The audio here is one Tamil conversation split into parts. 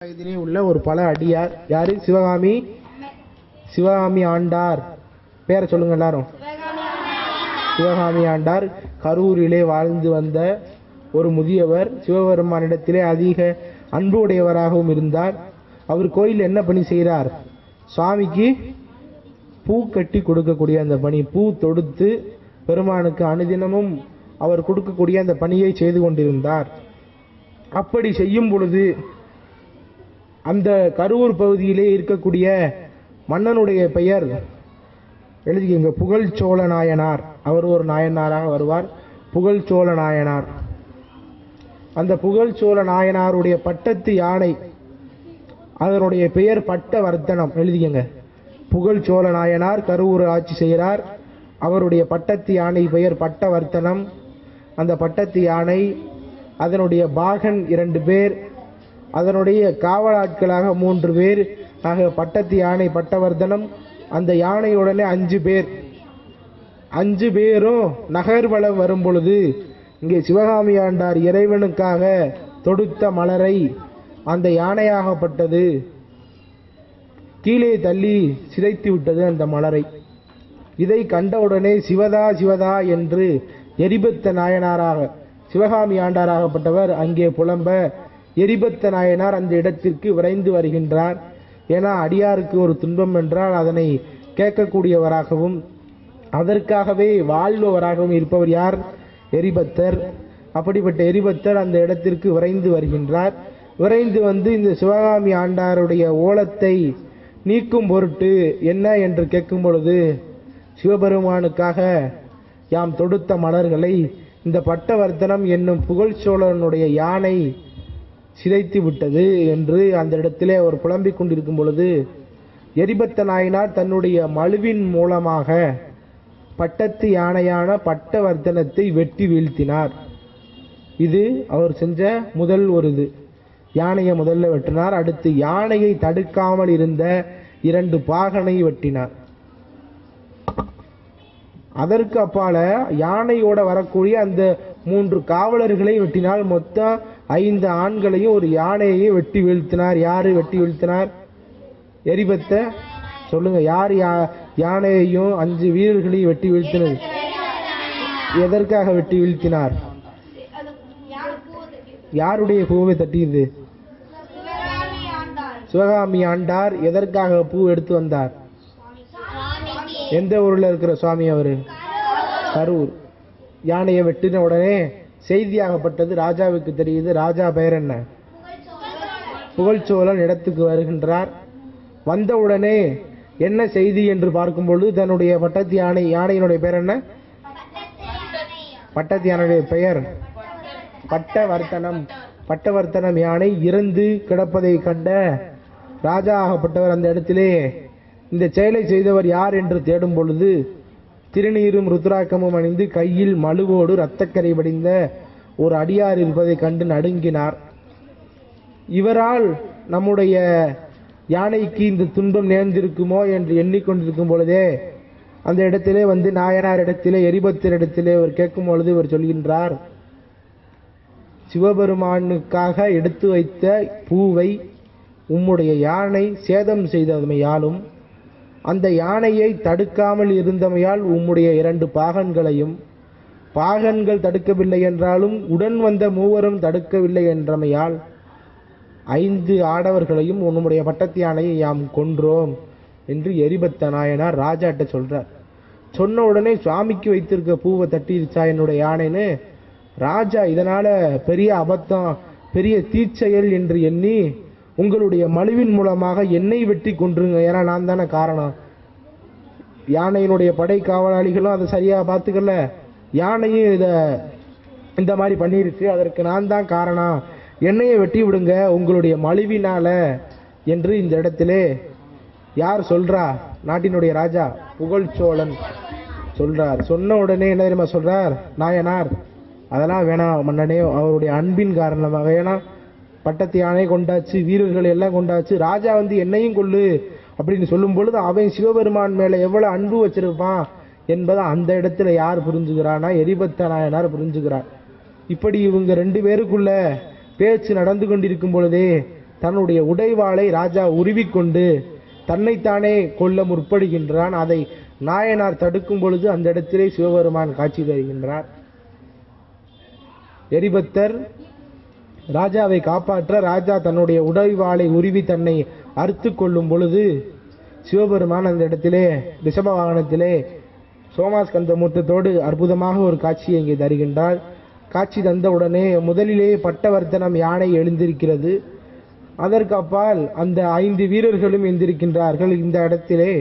இதிலே உள்ள ஒரு பல அடியார் யாரு? சிவகாமி சிவகாமி ஆண்டார். பேரை சொல்லுங்க எல்லாரும். சிவகாமி ஆண்டார் கரூரிலே வாழ்ந்து வந்த ஒரு முதியவர். சிவபெருமானிடத்திலே அதிக அன்பு உடையவராகவும் இருந்தார். அவர் கோயில் என்ன பணி செய்கிறார்? சுவாமிக்கு பூ கட்டி கொடுக்கக்கூடிய அந்த பணி, பூ தொடுத்து பெருமானுக்கு அனுதினமும் அவர் கொடுக்கக்கூடிய அந்த பணியை செய்து கொண்டிருந்தார். அப்படி செய்யும் பொழுது அந்த கரூர் பகுதியிலே இருக்கக்கூடிய மன்னனுடைய பெயர் எழுதிக்கங்க, புகழ்ச்சோழ நாயனார். அவர் ஒரு நாயனாராக வருவார், புகழ்ச்சோழ நாயனார். அந்த புகழ்ச்சோழ நாயனாருடைய பட்டத்து யானை, அதனுடைய பெயர் பட்டவர்த்தனம். எழுதிக்கங்க, புகழ்ச்சோழ நாயனார் கரூர் ஆட்சி செய்கிறார். அவருடைய பட்டத்து யானை பெயர் பட்டவர்த்தனம். அந்த பட்டத்து யானை, அதனுடைய பாகன் 2 பேர், அதனுடைய காவலாட்களாக 3 பேர். ஆக பட்டத்து யானை பட்டவர்த்தனம். அந்த யானையுடனே 5 பேர். 5 பேரும் நகர்வலம் வரும் பொழுது இங்கே சிவகாமி ஆண்டார் இறைவனுக்காக தொடுத்த மலரை அந்த யானையாகப்பட்டது கீழே தள்ளி சிதைத்து விட்டது அந்த மலரை. இதை கண்டவுடனே சிவதா சிவதா என்று எரிபத்த நாயனாராக சிவகாமி ஆண்டாராகப்பட்டவர் அங்கே புலம்ப, எரிபத்த நாயனார் அந்த இடத்திற்கு விரைந்து வருகின்றார். ஏன்னா அடியாருக்கு ஒரு துன்பம் என்றால் அதனை கேட்கக்கூடியவராகவும் அதற்காகவே வாழ்பவராகவும் இருப்பவர் யார்? எரிபத்தர். அப்படிப்பட்ட எரிபத்தர் அந்த இடத்திற்கு விரைந்து வருகின்றார். விரைந்து வந்து இந்த சிவகாமி ஆண்டாருடைய ஓலத்தை நீக்கும் பொருட்டு என்ன என்று கேட்கும் பொழுது, சிவபெருமானுக்காக யாம் தொடுத்த மலர்களை இந்த பட்டவர்த்தனம் என்னும் புகழ்ச்சோழனுடைய யானை சிதைத்து விட்டது என்று அந்த இடத்திலே அவர் புலம்பிக் கொண்டிருக்கும் பொழுது, எரிபத்த நாயனார் தன்னுடைய மழுவின் மூலமாக பட்டத்து யானையான பட்டவர்த்தனத்தை வெட்டி வீழ்த்தினார். இது அவர் செஞ்ச முதல் ஒரு இது. யானையை முதல்ல வெட்டினார். அடுத்து யானையை தடுக்காமல் இருந்த 2 பாகனை வெட்டினார். அதற்கு அப்பால யானையோட வரக்கூடிய அந்த 3 காவலர்களை வெட்டினால் மொத்தம் 5 ஆண்களையும் ஒரு யானையையும் வெட்டி வீழ்த்தினார். யாரு வெட்டி வீழ்த்தினார்? எரிபத்த. சொல்லுங்க, யார் யானையையும் 5 வீரர்களையும் வெட்டி வீழ்த்தினது? எதற்காக வெட்டி வீழ்த்தினார்? யாருடைய பூவை தட்டியது? சிவகாமி ஆண்டார் எதற்காக பூ எடுத்து வந்தார்? எந்த ஊரில் இருக்கிற சுவாமி அவரு? கரூர். யானையை வெட்டின உடனே செய்தியாகப்பட்டது ராஜாவுக்கு தெரியுது. ராஜா பெயர் என்ன? புகழ்ச்சோழன் இடத்துக்கு வருகின்றார். வந்தவுடனே என்ன செய்தி என்று பார்க்கும்பொழுது, தன்னுடைய பட்டத்து யானையினுடைய பெயர் என்ன? பட்டத்து யானையுடைய பெயர் பட்டவர்த்தனம். பட்டவர்த்தனம் யானை இறந்து கிடப்பதை கண்ட ராஜா ஆகப்பட்டவர் அந்த இடத்திலே இந்த செயலை செய்தவர் யார் என்று தேடும் பொழுது, திருநீரும் ருத்ராக்கமும் அணிந்து கையில் மழுவோடு இரத்தக்கரை படிந்த ஒரு அடியார் இருப்பதை கண்டு நடுங்கினார். இவரால் நம்முடைய யானைக்கு இந்த துன்பம் நேர்ந்திருக்குமோ என்று எண்ணிக்கொண்டிருக்கும் பொழுதே அந்த இடத்திலே வந்து நாயனார் இடத்திலே எரிபத்தர் இடத்திலே அவர் கேட்கும் பொழுது இவர் சொல்கின்றார், சிவபெருமானுக்காக எடுத்து வைத்த பூவை உம்முடைய யானை சேதம் செய்தமையாலும் அந்த யானையை தடுக்காமல் இருந்தமையால் உம்முடைய 2 பாகன்களையும், பாகன்கள் தடுக்கவில்லை என்றாலும் உடன் வந்த 3வரும் தடுக்கவில்லை என்றமையால் 5 ஆடவர்களையும் உன்னுடைய பட்டத்து யானையை யாம் கொன்றோம் என்று எரிபத்த நாயனார் ராஜாட்ட சொல்றார். சொன்ன உடனே சுவாமிக்கு வைத்திருக்க பூவை தட்டிருச்சா என்னுடைய யானைன்னு ராஜா இதனால பெரிய அபத்தம், பெரிய தீச்செயல் என்று எண்ணி, உங்களுடைய மழுவின் மூலமாக என்னை வெட்டி கொன்றுங்க, ஏன்னா நான் தானே காரணம். யானையினுடைய படை காவலாளிகளும் அதை சரியாக பார்த்துக்கல, யானையும் இந்த மாதிரி பண்ணிருச்சு, அதற்கு நான் தான் காரணம், என்னையை வெட்டி விடுங்க உங்களுடைய மழுவினால என்று இந்த இடத்திலே யார் சொல்றா? நாட்டினுடைய ராஜா புகழ்ச்சோழன் சொல்றார். சொன்ன உடனே என்ன தெரியுமா சொல்றார்? நாயனார், அதெல்லாம் வேணாம் மன்னனே, அவருடைய அன்பின் காரணமாக. ஏன்னா பட்டத்து யானை கொண்டாச்சு, வீரர்கள் எல்லாம் கொண்டாச்சு, ராஜா வந்து என்னையும் கொள்ளு அப்படின்னு சொல்லும் பொழுது அவன் சிவபெருமான் மேல எவ்வளவு அன்பு வச்சிருப்பான் என்பதை அந்த இடத்துல யார் புரிஞ்சுக்கிறான்னா எரிபத்த நாயனார் புரிஞ்சுக்கிறார். இப்படி இவங்க 2 பேருக்குள்ள பேச்சு நடந்து கொண்டிருக்கும் பொழுதே தன்னுடைய உடைவாளை ராஜா உருவிக்கொண்டு தன்னைத்தானே கொல்ல முற்படுகின்றான். அதை நாயனார் தடுக்கும் பொழுது அந்த இடத்திலே சிவபெருமான் காட்சி தருகின்றார். எரிபத்தர் ராஜாவை காப்பாற்ற ராஜா தன்னுடைய உடைவாளை உருவி தன்னை அறுத்து கொள்ளும் பொழுது சிவபெருமான் அந்த இடத்திலே ரிஷப வாகனத்திலே சோமாஸ்கந்த மூர்த்தத்தோடு அற்புதமாக ஒரு காட்சியை இங்கே தருகின்றார். காட்சி தந்தவுடனே முதலிலே பட்டவர்த்தனம் யானை எழுந்திருக்கிறது. அதற்கு அப்பால் அந்த 5 வீரர்களும் எழுந்திருக்கின்றார்கள். இந்த இடத்திலே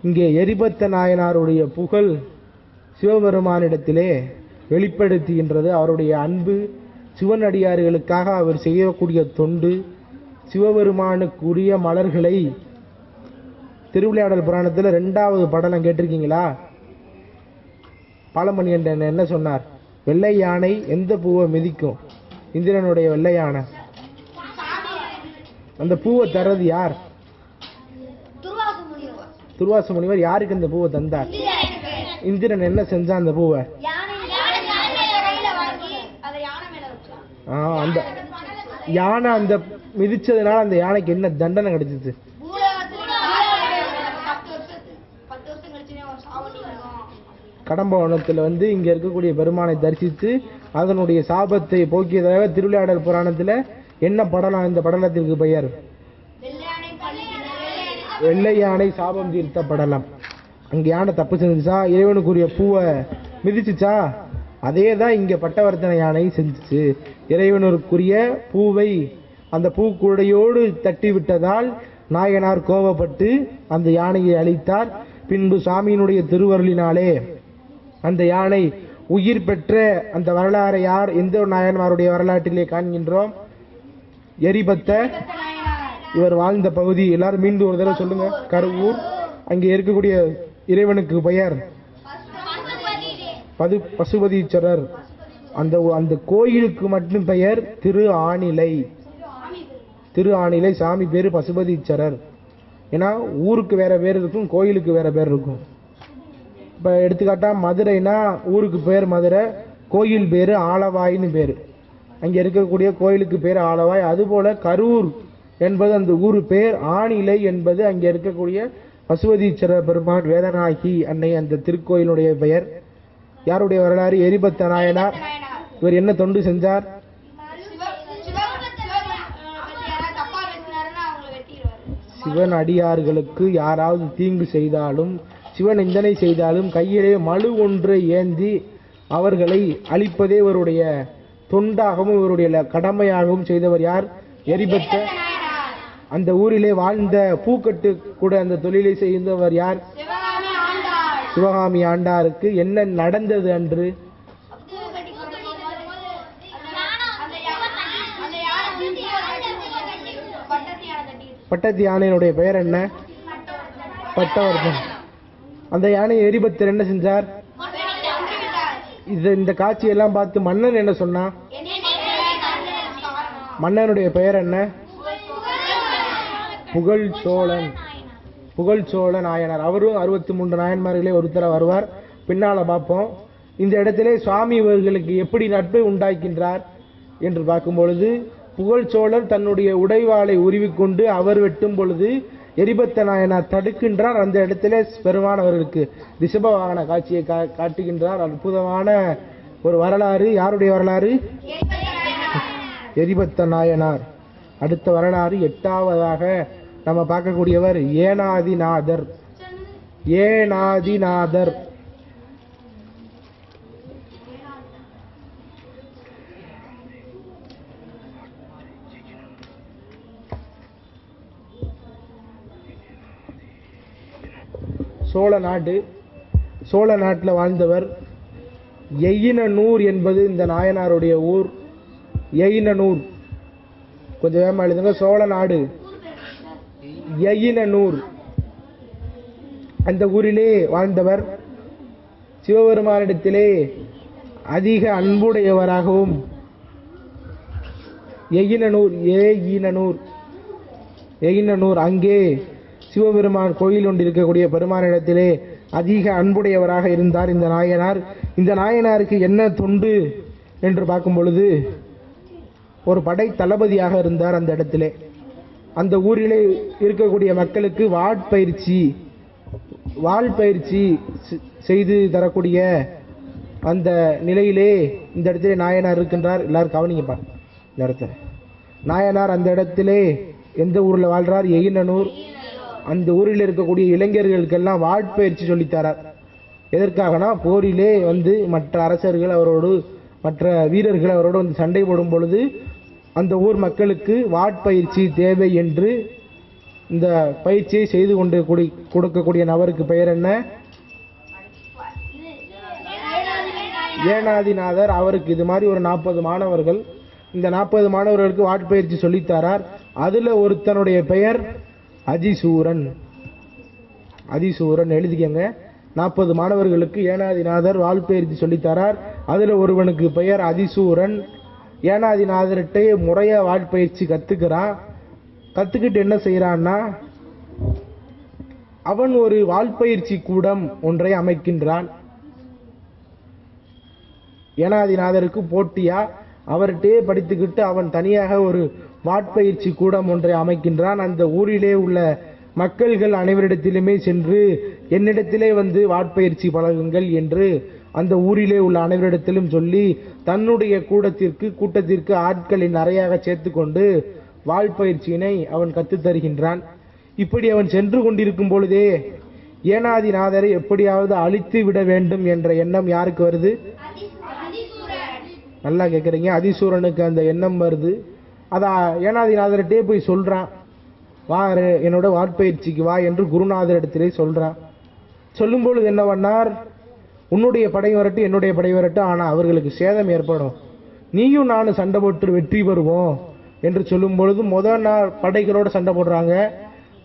இங்கே எரிபத்த நாயனாருடைய புகழ் சிவபெருமானிடத்திலே வெளிப்படுத்துகின்றது. அவருடைய அன்பு, சிவனடியார்களுக்காக அவர் செய்யக்கூடிய தொண்டு, சிவபெருமானுக்குரிய மலர்களை திருவிளையாடல் புராணத்தில் 2வது படலம் கேட்டிருக்கீங்களா? பாலமணி என்ற என்ன சொன்னார்? வெள்ளை யானை எந்த பூவை மிதிக்கும்? இந்திரனுடைய வெள்ளை யானை. அந்த பூவை தர்றது யார்? துர்வாச முனிவர். யாருக்கு அந்த பூவை தந்தார்? இந்திரன் என்ன செஞ்சா அந்த பூவை? அந்த யானை அந்த மிதிச்சதுனால அந்த யானைக்கு என்ன தண்டனை கிடைச்சிச்சு? கடம்பவனத்தில் இங்க இருக்கக்கூடிய பெருமானை தரிசித்து அதனுடைய சாபத்தை போக்கியதாக திருவிளையாடல் புராணத்தில் என்ன படலம்? இந்த படலத்திற்கு பெயர் வெள்ளை யானை சாபம் தீர்த்த படலம். அங்க யானை தப்பு செஞ்சுச்சா? இறைவனுக்குரிய பூவை மிதிச்சுச்சா? அதே தான் இங்க பட்டவர்த்தன யானை செஞ்சுச்சு. இறைவனுக்குரிய பூவை அந்த பூக்கூடையோடு தட்டி விட்டதால் நாயனார் கோபப்பட்டு அந்த யானையை அழித்தார். பின்பு சாமியினுடைய திருவருளினாலே அந்த யானை உயிர் பெற்ற அந்த வரலாறை யார், எந்த நாயன்மாருடைய வரலாற்றிலே காண்கின்றோம்? எரிபத்த இவர் வாழ்ந்த பகுதி. எல்லாரும் மீண்டும் ஒரு தடவை சொல்லுங்க. கருவூர். அங்கே இருக்கக்கூடிய இறைவனுக்கு பெயர் பசுபதீச்சரர். அந்த கோயிலுக்கு மட்டும் பெயர் திரு ஆணிலை. திரு ஆணிலை. சாமி பேரு பசுபதீச்சரர். ஏன்னா ஊருக்கு வேற பேர் இருக்கும், கோயிலுக்கு வேற பேர் இருக்கும். இப்போ எடுத்துக்காட்டா மதுரைனா ஊருக்கு பேர் மதுரை, கோயில் பேர் ஆலவாயின்னு பேர். அங்கே இருக்கக்கூடிய கோயிலுக்கு பேர் ஆலவாய். அதுபோல கரூர் என்பது அந்த ஊர் பேர். ஆணிலை என்பது அங்கே இருக்கக்கூடிய பசுபதீச்சரர் பெருமான் வேதநாயகி அன்னை அந்த திருக்கோயிலுடைய பெயர். யாருடைய வரலாறு? எரிபத்த நாயனார். இவர் என்ன தொண்டு செஞ்சார்? சிவன் அடியார்களுக்கு யாராவது தீங்கு செய்தாலும், சிவன் நிந்தனை செய்தாலும் கையிலே மழு ஒன்றை ஏந்தி அவர்களை அழிப்பதே இவருடைய தொண்டாகவும் இவருடைய கடமையாகவும் செய்தவர் யார்? எரிபத்த. அந்த ஊரிலே வாழ்ந்த பூக்கட்டு கூட அந்த தொழிலை செய்தவர் யார்? சிவகாமி ஆண்டாருக்கு என்ன நடந்தது அன்று? பட்டத்து யானையினுடைய பெயர் என்ன? பட்டவர்த்தன். அந்த யானை எரிபத்தர் என்ன செஞ்சார்? இந்த காட்சியெல்லாம் பார்த்து மன்னன் என்ன சொன்னா? மன்னனுடைய பெயர் என்ன? புகழ் சோழன். புகழ் சோழ நாயனார். அவரும் 63 நாயன்மார்களே ஒருத்தர வருவார், பின்னால பார்ப்போம். இந்த இடத்திலே சுவாமி இவர்களுக்கு எப்படி நட்பை உண்டாக்கின்றார் என்று பார்க்கும் பொழுது, புகழ் சோழர் தன்னுடைய உடைவாளை உருவிக்கொண்டு அவர் வெட்டும் பொழுது எரிபத்த நாயனார் தடுக்கின்றார். அந்த இடத்திலே பெருமான் அவர்களுக்கு ரிஷப வாகன காட்சியை காட்டுகின்றார். அற்புதமான ஒரு வரலாறு. யாருடைய வரலாறு? எரிபத்த நாயனார். அடுத்த வரலாறு 8வதாக நம்ம பார்க்கக்கூடியவர் ஏனாதிநாதர். ஏனாதிநாதர் சோழ நாடு. சோழ நாட்டில் வாழ்ந்தவர். எயினனூர் என்பது இந்த நாயனாருடைய ஊர். எயினனூர் கொஞ்சம் வேகமா எழுதுங்க. சோழ நாடு எயினனூர். அந்த ஊரிலே வாழ்ந்தவர். சிவபெருமானிடத்திலே அதிக அன்புடையவராகவும் எயினனூர் எயினனூர் அங்கே சிவபெருமான் கோயில் ஒன்று இருக்கக்கூடிய பெருமானிடத்திலே அதிக அன்புடையவராக இருந்தார் இந்த நாயனார். இந்த நாயனாருக்கு என்ன தொண்டு என்று பார்க்கும் பொழுது ஒரு படை தளபதியாக இருந்தார் அந்த இடத்திலே. அந்த ஊரிலே இருக்கக்கூடிய மக்களுக்கு வாழ்பயிற்சி செய்து தரக்கூடிய அந்த நிலையிலே இந்த இடத்திலே நாயனார் இருக்கின்றார். எல்லாரும் கவனிங்கப்பா. இந்த இடத்துல நாயனார் அந்த இடத்திலே எந்த ஊரில் வாழ்றார்? எயினனூர். அந்த ஊரில் இருக்கக்கூடிய இளைஞர்களுக்கெல்லாம் வாழ்பயிற்சி சொல்லித்தரார். எதற்காகனா போரிலே மற்ற அரசர்கள் அவரோடு மற்ற வீரர்கள் அவரோடு சண்டை போடும் பொழுது அந்த ஊர் மக்களுக்கு வாட்பயிற்சி தேவை என்று இந்த பயிற்சியை செய்து கொண்டு கொடுக்கக்கூடிய நபருக்கு பெயர் என்ன? ஏனாதிநாதர். அவருக்கு இது மாதிரி ஒரு 40 மாணவர்கள். இந்த 40 மாணவர்களுக்கு வாட்பயிற்சி சொல்லித்தரார். அதுல ஒருத்தனுடைய பெயர் அதிசூரன். எழுதிக்கங்க. 40 மாணவர்களுக்கு ஏனாதிநாதர் வாட்பயிற்சி சொல்லித்தரார். அதுல ஒருவனுக்கு பெயர் அதிசூரன். ஏனாதிநாதர்கிட்ட முறையா வாட்பயிற்சி கத்துக்கிறான். கத்துக்கிட்டு என்ன செய்யறான்னா, அவன் ஒரு வாள்பயிற்சி கூடம் ஒன்றை அமைக்கின்றான். ஏனாதிநாதருக்கு போட்டியா அவர்கிட்டே படித்துக்கிட்டு அவன் தனியாக ஒரு வாட்பயிற்சி கூடம் ஒன்றை அமைக்கின்றான். அந்த ஊரிலே உள்ள மக்கள்கள் அனைவரிடத்திலுமே சென்று என்னிடத்திலே வாட்பயிற்சி பழகுங்கள் என்று அந்த ஊரிலே உள்ள அனைவரிடத்திலும் சொல்லி தன்னுடைய கூட்டத்திற்கு ஆட்களை நிறையாக சேர்த்து கொண்டு வாள்பயிற்சியினை அவன் கற்றுத் தருகின்றான். இப்படி அவன் சென்று கொண்டிருக்கும் பொழுதே ஏனாதிநாதரை எப்படியாவது அழித்து விட வேண்டும் என்ற எண்ணம் யாருக்கு வருது? நல்லா கேட்குறீங்க. அதிசூரனுக்கு அந்த எண்ணம் வருது. அதான் ஏனாதிநாதர்கிட்டே போய் சொல்றான், வா என்னோட வாட்பயிற்சிக்கு வா என்று குருநாதரிடத்திலே சொல்றான். சொல்லும் பொழுது என்ன பண்ணார்? உன்னுடைய படை வரட்டு என்னுடைய படை வரட்டு, ஆனா அவர்களுக்கு சேதம் ஏற்படும், நீயும் நானும் சண்டை போட்டு வெற்றி பெறுவோம் என்று சொல்லும் பொழுது முதல் நாள் படைகளோட சண்டை போடுறாங்க.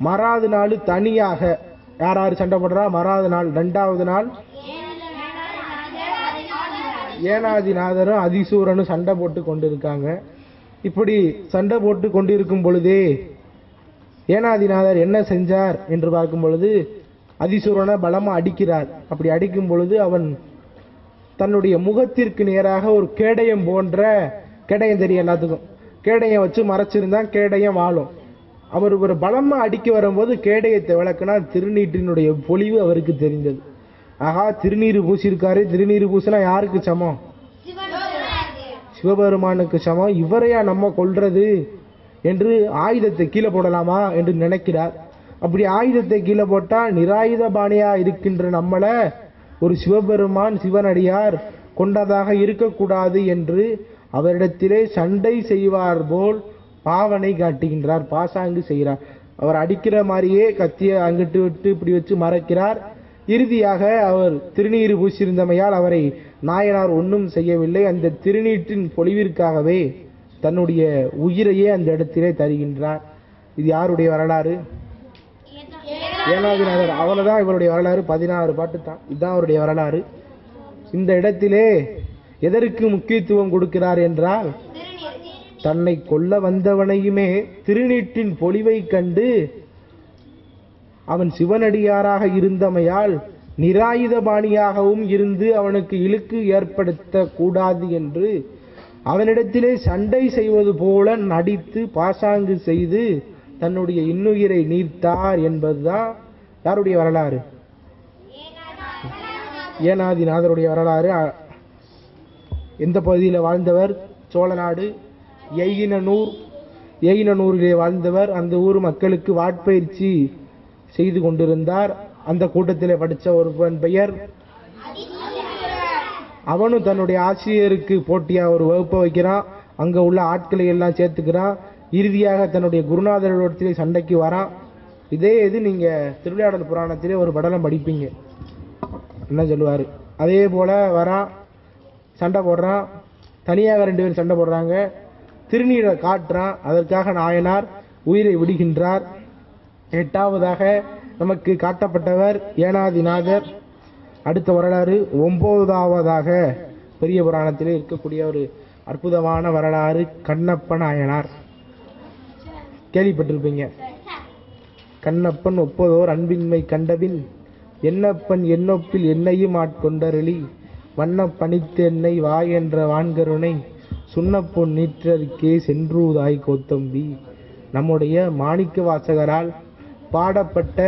மறாவது நாள் தனியாக யார் சண்டை போடுறா? மறாவது நாள் 2வது நாள் ஏனாதிநாதரும் அதிசூரனும் சண்டை போட்டு கொண்டிருக்காங்க. இப்படி சண்டை போட்டு கொண்டிருக்கும் பொழுதே ஏனாதிநாதர் என்ன செஞ்சார் என்று பார்க்கும் பொழுது அதிசூரனை பலமா அடிக்கிறார். அப்படி அடிக்கும் பொழுது அவன் தன்னுடைய முகத்திற்கு நேராக ஒரு கேடயம் போன்ற, கேடயம் தெரியும் எல்லாத்துக்கும், கேடயம் வச்சு மறைச்சிருந்தான். கேடயம் வாழும். அவர் ஒரு பலமா அடிக்க வரும்போது கேடயத்தை விளக்குனா திருநீற்றினுடைய பொலிவு அவருக்கு தெரிந்தது. ஆகா, திருநீறு பூசியிருக்காரு. திருநீறு பூசினா யாருக்கு சமம்? சிவபெருமானுக்கு சமம். இவரையா நம்ம கொல்றது என்று ஆயுதத்தை கீழே போடலாமா என்று நினைக்கிறார். அப்படி ஆயுதத்தை கீழே போட்டா நிராயுத பாணியா இருக்கின்ற நம்மள ஒரு சிவபெருமான் சிவனடியார் கொண்டதாக இருக்கக்கூடாது என்று அவரிடத்திலே சண்டை செய்வார் போல் பாவனை காட்டுகின்றார், பாசாங்கு செய்கிறார். அவர் அடிக்கிற மாதிரியே கத்திய அங்கிட்டு விட்டு இப்படி வச்சு மறைக்கிறார். இறுதியாக அவர் திருநீறு பூசியிருந்தமையால் அவரை நாயனார் ஒன்றும் செய்யவில்லை. அந்த திருநீற்றின் பொலிவிற்காகவே தன்னுடைய உயிரையே அந்த இடத்திலே தருகின்றார். இது யாருடைய வரலாறு? ஏனாதிநாதர். அவ்வளவுதான் இவருடைய வரலாறு. 16 பாட்டு தான். இதுதான் அவருடைய வரலாறு. இந்த இடத்திலே எதற்கு முக்கியத்துவம் கொடுக்கிறார் என்றால், தன்னை கொல்ல வந்தவனையுமே திருநீற்றின் பொலிவை கண்டு அவன் சிவனடியாராக இருந்தமையால் நிராயுதபாணியாகவும் இருந்து அவனுக்கு இழுக்கு ஏற்படுத்த கூடாது என்று அவனிடத்திலே சண்டை செய்வது போல நடித்து பாசாங்கு செய்து தன்னுடைய இன்னுயிரை நீர்த்தார் என்பதுதான் யாருடைய வரலாறு? ஏனாதிநாதருடைய வரலாறு. எந்த பகுதியில் வாழ்ந்தவர்? சோழநாடு எயினனூரிலே வாழ்ந்தவர். அந்த ஊர் மக்களுக்கு வாட்பயிற்சி செய்து கொண்டிருந்தார். அந்த கூட்டத்திலே படித்த ஒருவன் பெயர், அவனும் தன்னுடைய ஆசிரியருக்கு போட்டியா ஒரு வகுப்பை வைக்கிறான். அங்க உள்ள ஆட்களை எல்லாம் சேர்த்துக்கிறான். இறுதியாக தன்னுடைய குருநாதரிடத்திலே சண்டைக்கு வரான். இதே இது நீங்க திருவிளையாடல் புராணத்திலே ஒரு படலம் படிப்பீங்க. என்ன சொல்லுவாரு? அதே போல வரான், சண்டை போடுறான். தனியாக 2 பேர் சண்டை போடுறாங்க. திருநீரை காட்டுறான். அதற்காக நாயனார் உயிரை விடுகின்றார். 8வதாக நமக்கு காட்டப்பட்டவர் ஏனாதிநாதர். அடுத்த வரலாறு 9வதாக பெரிய புராணத்திலே இருக்கக்கூடிய ஒரு அற்புதமான வரலாறு கண்ணப்ப நாயனார். கேள்விப்பட்டிருப்பீங்க. கண்ணப்பன் ஒப்பதோர் அன்பின்மை கண்டபின் என்னப்பன் என்னொப்பில் என்னையும் ஆட்கொண்டருளி வண்ண பணித்து என்னை வாய் என்ற வான்கருணை சுண்ணப்பொன் நீற்றறிக்கே சென்றூதாய் கோத்தம்பி நம்முடைய மாணிக்க வாசகரால் பாடப்பட்ட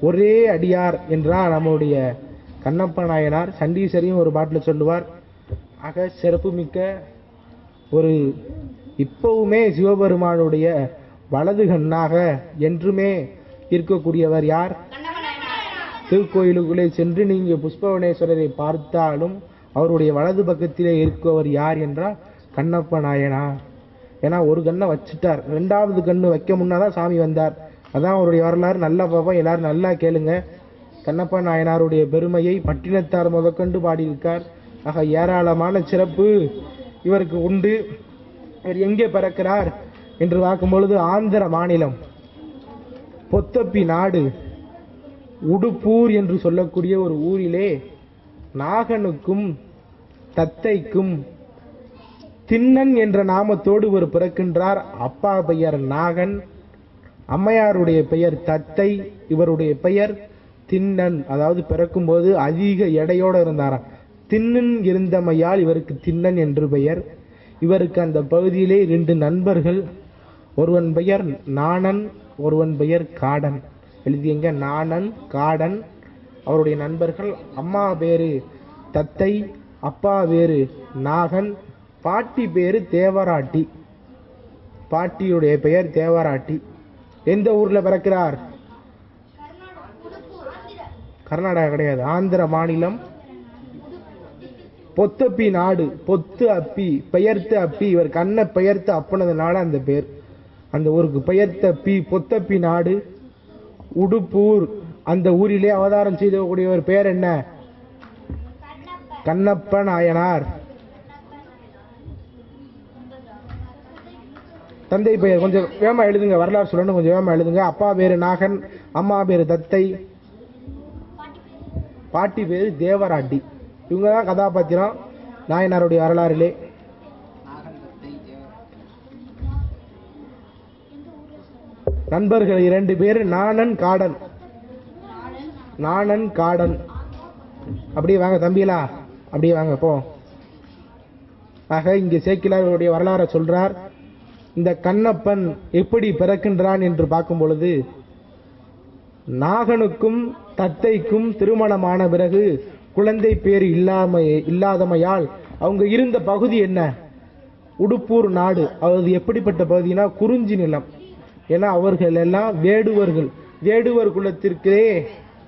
ஒரே அடியார் என்றால் நம்முடைய கண்ணப்ப நாயனார். சண்டீசரையும் ஒரு பாட்டில் சொல்லுவார். ஆக சிறப்புமிக்க ஒரு இப்பவுமே சிவபெருமானுடைய வலது கண்ணாக என்றுமே இருக்கக்கூடியவர் யார்? திருக்கோயிலுக்குள்ளே சென்று நீங்க புஷ்பவனேஸ்வரரை பார்த்தாலும் அவருடைய வலது பக்கத்திலே இருக்கவர் யார் என்றால் கண்ணப்ப நாயனார். ஏன்னா ஒரு கண்ணை வச்சுட்டார், ரெண்டாவது கண்ணு வைக்க முன்னாதான் சாமி வந்தார். அதான் அவருடைய வரலாறு. நல்லா பார்ப்போம், எல்லாரும் நல்லா கேளுங்க. கண்ணப்ப நாயனாருடைய பெருமையை பட்டினத்தார் முதற்கண்டு பாடியிருக்கார். ஆக ஏராளமான சிறப்பு இவருக்கு உண்டு. இவர் எங்கே பிறக்கிறார் என்று பார்க்கும்பொழுது ஆந்திர மாநிலம் பொத்தப்பி நாடு உடுப்பூர் என்று சொல்லக்கூடிய ஒரு ஊரிலே நாகனுக்கும் தத்தைக்கும் திண்ணன் என்ற நாமத்தோடு ஒரு பிறக்கின்றார். அப்பா பெயர் நாகன், அம்மையாருடைய பெயர் தத்தை, இவருடைய பெயர் திண்ணன். அதாவது பிறக்கும்போது அதிக எடையோடு இருந்தாராம். திண்ணன் இருந்தமையால் இவருக்கு திண்ணன் என்று பெயர். இவருக்கு அந்த பகுதியிலே 2 நண்பர்கள், ஒருவன் பெயர் நாணன், ஒருவன் பெயர் காடன். எழுதியங்க, நாணன் காடன் அவருடைய நண்பர்கள். அம்மா பேரு தத்தை, அப்பா பேரு நாகன், பாட்டி பேரு தேவராட்டி. பாட்டியுடைய பெயர் தேவராட்டி. எந்த ஊர்ல பிறக்கிறார்? கர்நாடகா கிடையாது, ஆந்திர மாநிலம் பொத்தப்பி நாடு. பொத்து அப்பி, பெயர்த்து அப்பி. இவர் கண்ணை பெயர்த்து அப்புனதுனால அந்த பேர். அந்த ஊருக்கு பெயர்த்த அப்பி, பொத்தப்பி நாடு உடுப்பூர். அந்த ஊரிலே அவதாரம் செய்தக்கூடியவர் பேர் என்ன? கண்ணப்ப நாயனார். தந்தை பெயர் கொஞ்சம் வேகமா எழுதுங்க, வரலாறு சொல்லணும், கொஞ்சம் வேகமா எழுதுங்க. அப்பா பேரு நாகன், அம்மா பேரு தத்தை, பாட்டி பேரு தேவராட்டி. இவங்க தான் கதாபாத்திரம் நாயனாருடைய வரலாறிலே. நண்பர்கள் 2 பேர் நாணன் காடன். நாணன் காடன். அப்படியே வாங்க தம்பிகளா, அப்படியே வாங்க போ. ஆக இங்கே சேக்கிலாருடைய வரலாறை சொல்றார். இந்த கண்ணப்பன் எப்படி பிறக்கின்றான் என்று பார்க்கும் பொழுது, நாகனுக்கும் தத்தைக்கும் திருமணமான பிறகு குழந்தை பேர் இல்லாதமையால் அவங்க இருந்த பகுதி என்ன? உடுப்பூர் நாடு. அது எப்படிப்பட்ட பகுதினா குறிஞ்சி நிலம். ஏன்னா அவர்கள் எல்லாம் வேடுவர்கள், வேடுவர் குலத்திற்கே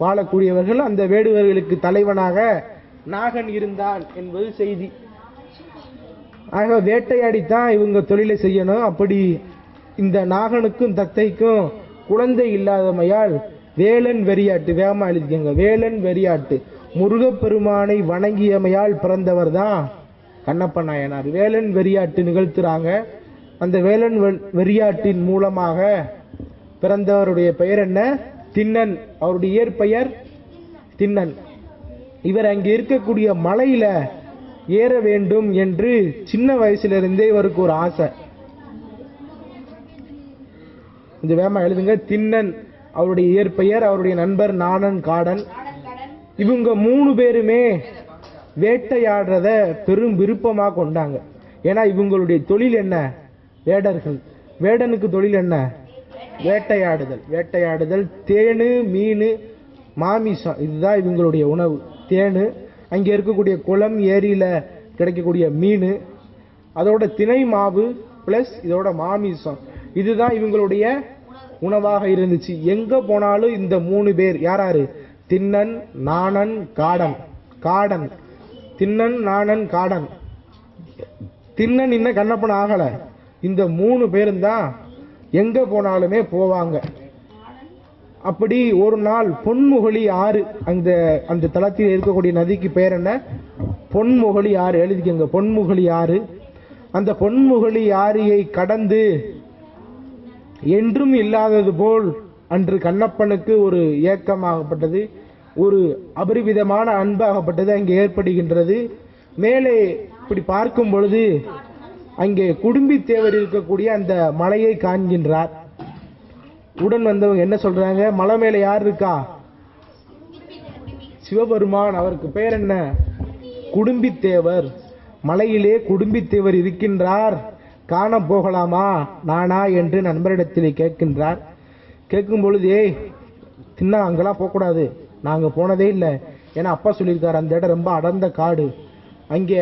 வாழக்கூடியவர்கள். அந்த வேடுவர்களுக்கு தலைவனாக நாகன் இருந்தான் என்பது செய்தி. ஆக வேட்டையாடித்தான் இவங்க தொழிலை செய்யணும். அப்படி இந்த நாகனுக்கும் தத்தைக்கும் குழந்தை இல்லாதமையால் வேலன் வெறியாட்டு, வேகமா எழுதிக்கங்க, வேலன் வெறியாட்டு, முருகப்பெருமானை வணங்கியமையால் பிறந்தவர் தான் கண்ணப்ப நாயனார். வேலன் வெறியாட்டு நிகழ்த்துறாங்க. அந்த வேலன் வெறியாட்டின் மூலமாக பிறந்தவருடைய பெயர் என்ன? திண்ணன். அவருடைய இயற்பெயர் திண்ணன். இவர் அங்கே இருக்கக்கூடிய மலையில ஏற வேண்டும் என்று சின்ன வயசிலிருந்தே இவருக்கு ஒரு ஆசை. கொஞ்சம் வேகமா எழுதுங்க. திண்ணன் அவருடைய இயற்பெயர், அவருடைய நண்பர் நாணன் காடன். இவங்க 3 பேருமே வேட்டையாடுறத பெரும் விருப்பமாக கொண்டாங்க. ஏன்னா இவங்களுடைய தொழில் என்ன? வேடர்கள். வேடனுக்கு தொழில் என்ன? வேட்டையாடுதல். வேட்டையாடுதல், தேனு, மீன், மாமிசம், இதுதான் இவங்களுடைய உணவு. தேனு, அங்கே இருக்கக்கூடிய குளம் ஏரியில கிடைக்கக்கூடிய மீன், அதோட திணை மாவு பிளஸ் இதோட மாமிசம், இதுதான் இவங்களுடைய உணவாக இருந்துச்சு. எங்க போனாலும் இந்த 3 பேர் யாராரு? திண்ணன், நாணன், காடன். காடன், திண்ணன், நாணன், காடன். திண்ணன் இன்னும் கண்ணப்பன் ஆகல. இந்த 3 பேரும் தான் எங்க போனாலுமே போவாங்க. அப்படி ஒரு நாள் பொன்முகலி ஆறு, அந்த தளத்தில் இருக்கக்கூடிய நதிக்கு பேர் என்ன? பொன்முகலி ஆறு. எழுதிக்கங்க, பொன்முகலி ஆறு. அந்த பொன்முகலி ஆரியை கடந்து என்றும் இல்லாதது போல் அன்று கண்ணப்பனுக்கு ஒரு ஏக்கமாகப்பட்டது, ஒரு அபரிவிதமான அன்பாகப்பட்டது அங்கே ஏற்படுகின்றது. மேலே இப்படி பார்க்கும் பொழுது அங்கே குடும்பி தேவர் இருக்கக்கூடிய அந்த மலையை காண்கின்றார். உடன் வந்தவங்க என்ன சொல்றாங்க? மலை மேல யார் இருக்கா? சிவபெருமான். அவருக்கு பெயர் என்ன? குடும்பி தேவர். மலையிலே குடும்பி தேவர் இருக்கின்றார். காண போகலாமா நானா என்று நண்பரிடத்தில் கேட்கின்றார். கேட்கும் பொழுது தின்னா அங்கெல்லாம் போகக்கூடாது, நாங்கள் போனதே இல்லை, ஏன்னா அப்பா சொல்லியிருக்காரு அந்த இடம் ரொம்ப அடர்ந்த காடு, அங்கே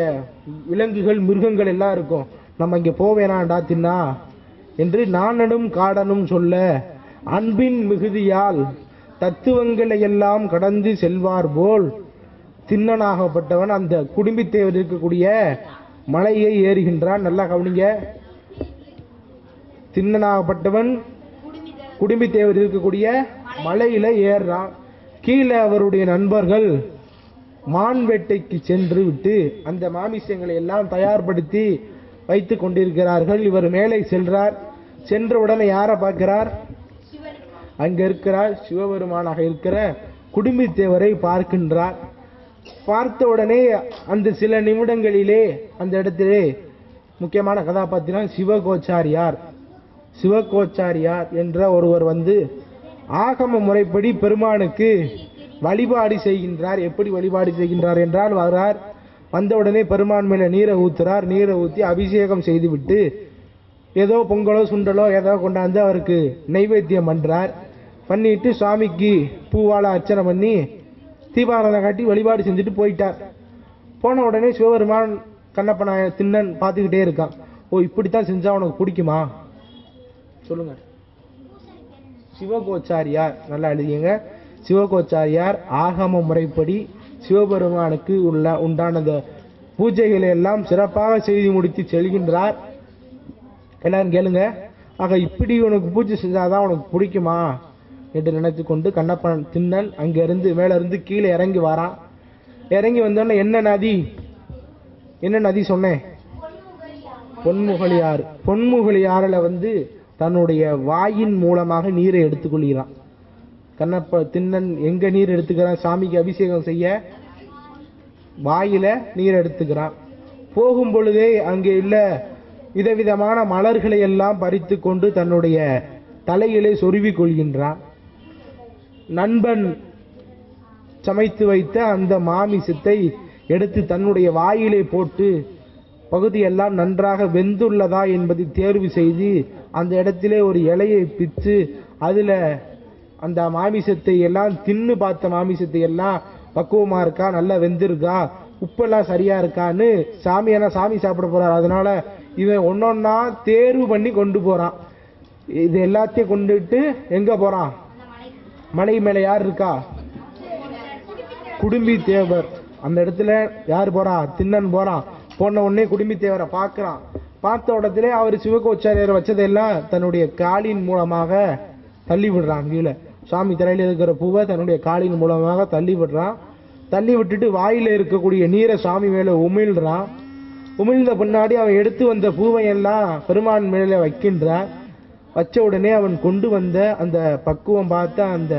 விலங்குகள் மிருகங்கள் எல்லாம் இருக்கும், நம்ம இங்கே போவேணாண்டா தின்னா என்று நாணனும் காடனும் சொல்ல, அன்பின் மிகுதியால் தத்துவங்களை எல்லாம் கடந்து செல்வார் போல் திண்ணனாகப்பட்டவன் அந்த குடும்பித்தேவர் இருக்கக்கூடிய மலையை ஏறுகின்றான். நல்லா கவனிங்க, திண்ணனாகப்பட்டவன் குடும்பித்தேவர் இருக்கக்கூடிய மலையில ஏறுறான். கீழே அவருடைய நண்பர்கள் மான் வேட்டைக்கு சென்று விட்டு அந்த மாமிசங்களை எல்லாம் தயார்படுத்தி வைத்து கொண்டிருக்கிறார்கள். இவர் மேலே செல்றார். சென்ற உடனே யாரை பார்க்கிறார்? அங்க இருக்கிறார் சிவபெருமானாக இருக்கிற குடும்பித்தேவரை பார்க்கின்றார். பார்த்த உடனே அந்த சில நிமிடங்களிலே அந்த இடத்திலே முக்கியமான கதாபாத்திரம் சிவகோச்சாரியார். சிவகோச்சாரியார் என்ற ஒருவர் வந்து ஆகம முறைப்படி பெருமானுக்கு வழிபாடு செய்கின்றார். எப்படி வழிபாடு செய்கின்றார் என்றால், வரார், வந்தவுடனே பெருமான் மேல நீரை ஊத்துறார். நீரை ஊற்றி அபிஷேகம் செய்துவிட்டு ஏதோ பொங்கலோ சுண்டலோ ஏதோ கொண்டாந்து அவருக்கு நைவேத்தியம் பண்றார். பண்ணிட்டு சுவாமிக்கு பூவால அர்ச்சனை பண்ணி தீபாராதனை காட்டி வழிபாடு செஞ்சுட்டு போயிட்டார். போன உடனே சிவபெருமான் கண்ணப்பன திண்ணன் பார்த்துக்கிட்டே இருக்கான். ஓ, இப்படித்தான் செஞ்சா உனக்கு பிடிக்குமா சொல்லுங்க. சிவகோச்சாரியார், நல்லா எழுதிங்க, சிவகோச்சாரியார் ஆகம முறைப்படி சிவபெருமானுக்கு உண்டான பூஜைகளை எல்லாம் சிறப்பாக செய்து முடித்து செல்கின்றார். எல்லாரும் கேளுங்க. ஆக இப்படி உனக்கு பூஜை செஞ்சாதான் உனக்கு பிடிக்குமா என்று நினைத்து கொண்டு கண்ணப்பன் திண்ணன் அங்கிருந்து மேல இருந்து கீழே இறங்கி வரான். இறங்கி வந்தோடனே என்ன நதி சொன்னேன்? பொன்முகலியாறு. பொன்முகலியாறுல வந்து தன்னுடைய வாயின் மூலமாக நீரை எடுத்துக்கொள்கிறான். கண்ணப்ப திண்ணன் எங்க நீர் எடுத்துக்கிறான்? சாமிக்கு அபிஷேகம் செய்ய வாயில நீர் எடுத்துக்கிறான். போகும் பொழுதே அங்கே இல்ல விதவிதமான மலர்களை எல்லாம் பறித்து கொண்டு தன்னுடைய தலையிலே சொருவி கொள்கின்றான். நண்பன் சமைத்து வைத்த அந்த மாமிசத்தை எடுத்து தன்னுடைய வாயிலே போட்டு பகுதியெல்லாம் நன்றாக வெந்துள்ளதா என்பதை தேர்வு செய்து அந்த இடத்திலே ஒரு இலையை பிச்சு அதில் அந்த மாமிசத்தை எல்லாம் தின்னு பார்த்த மாமிசத்தை எல்லாம் பக்குவமா இருக்கா, நல்லா வெந்திருக்கா, உப்பெல்லாம் சரியா இருக்கான்னு சாமி சாப்பிட போறார். அதனால இவன் ஒன்னொன்னா தேர்வு பண்ணி கொண்டு போறான். இது எல்லாத்தையும் கொண்டுட்டு எங்க போறான்? மலை மேல யார் இருக்கா? குடும்பி தேவர். அந்த இடத்துல யார் போறா? திண்ணன் போறான். போன உடனே குடும்பி தேவரை பார்க்கிறான். பார்த்த இடத்துல அவர் சிவகோச்சாரியர் வச்சதெல்லாம் தன்னுடைய காலின் மூலமாக தள்ளி விடுறான். கீழே சுவாமி தலையில இருக்கிற பூவை தன்னுடைய காலின் மூலமாக தள்ளி விடுறான். தள்ளி விட்டுட்டு வாயில இருக்கக்கூடிய நீரை சுவாமி மேல உமிழ்றான். உமிழ்ந்த பின்னாடி அவன் எடுத்து வந்த பூவை எல்லாம் பெருமான் மேல வைக்கின்றான். வச்ச உடனே அவன் கொண்டு வந்த அந்த பக்குவம் பார்த்த அந்த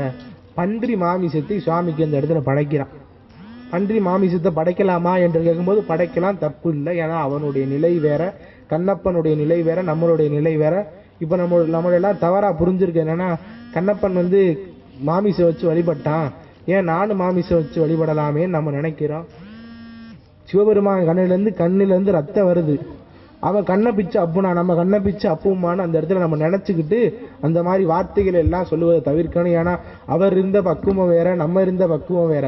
பன்றி மாமிசத்தை சுவாமிக்கு அந்த இடத்துல படைக்கிறான். பன்றி மாமிசத்தை படைக்கலாமா என்று கேட்கும்போது படைக்கலாம், தப்பு இல்லை. ஏன்னா அவனுடைய நிலை வேற, கண்ணப்பனுடைய நிலை வேற, நம்மளுடைய நிலை வேற. இப்போ நம்மளெல்லாம் தவறா புரிஞ்சிருக்கு. என்னன்னா கண்ணப்பன் வந்து மாமிசை வச்சு வழிபட்டான், ஏன் நானும் மாமிசை வச்சு வழிபடலாமே நம்ம நினைக்கிறோம். சிவபெருமான் கண்ணிலிருந்து ரத்தம் வருது, அவன் கண்ணை பிச்சு அப்புனா நம்ம கண்ணை பிச்சு அப்புமான்னு அந்த இடத்துல நம்ம நினைச்சுக்கிட்டு அந்த மாதிரி வார்த்தைகள் எல்லாம் சொல்லுவதை தவிர்க்கணும். ஏன்னா அவர் இருந்த பக்குவம் வேற, நம்ம இருந்த பக்குவம் வேற.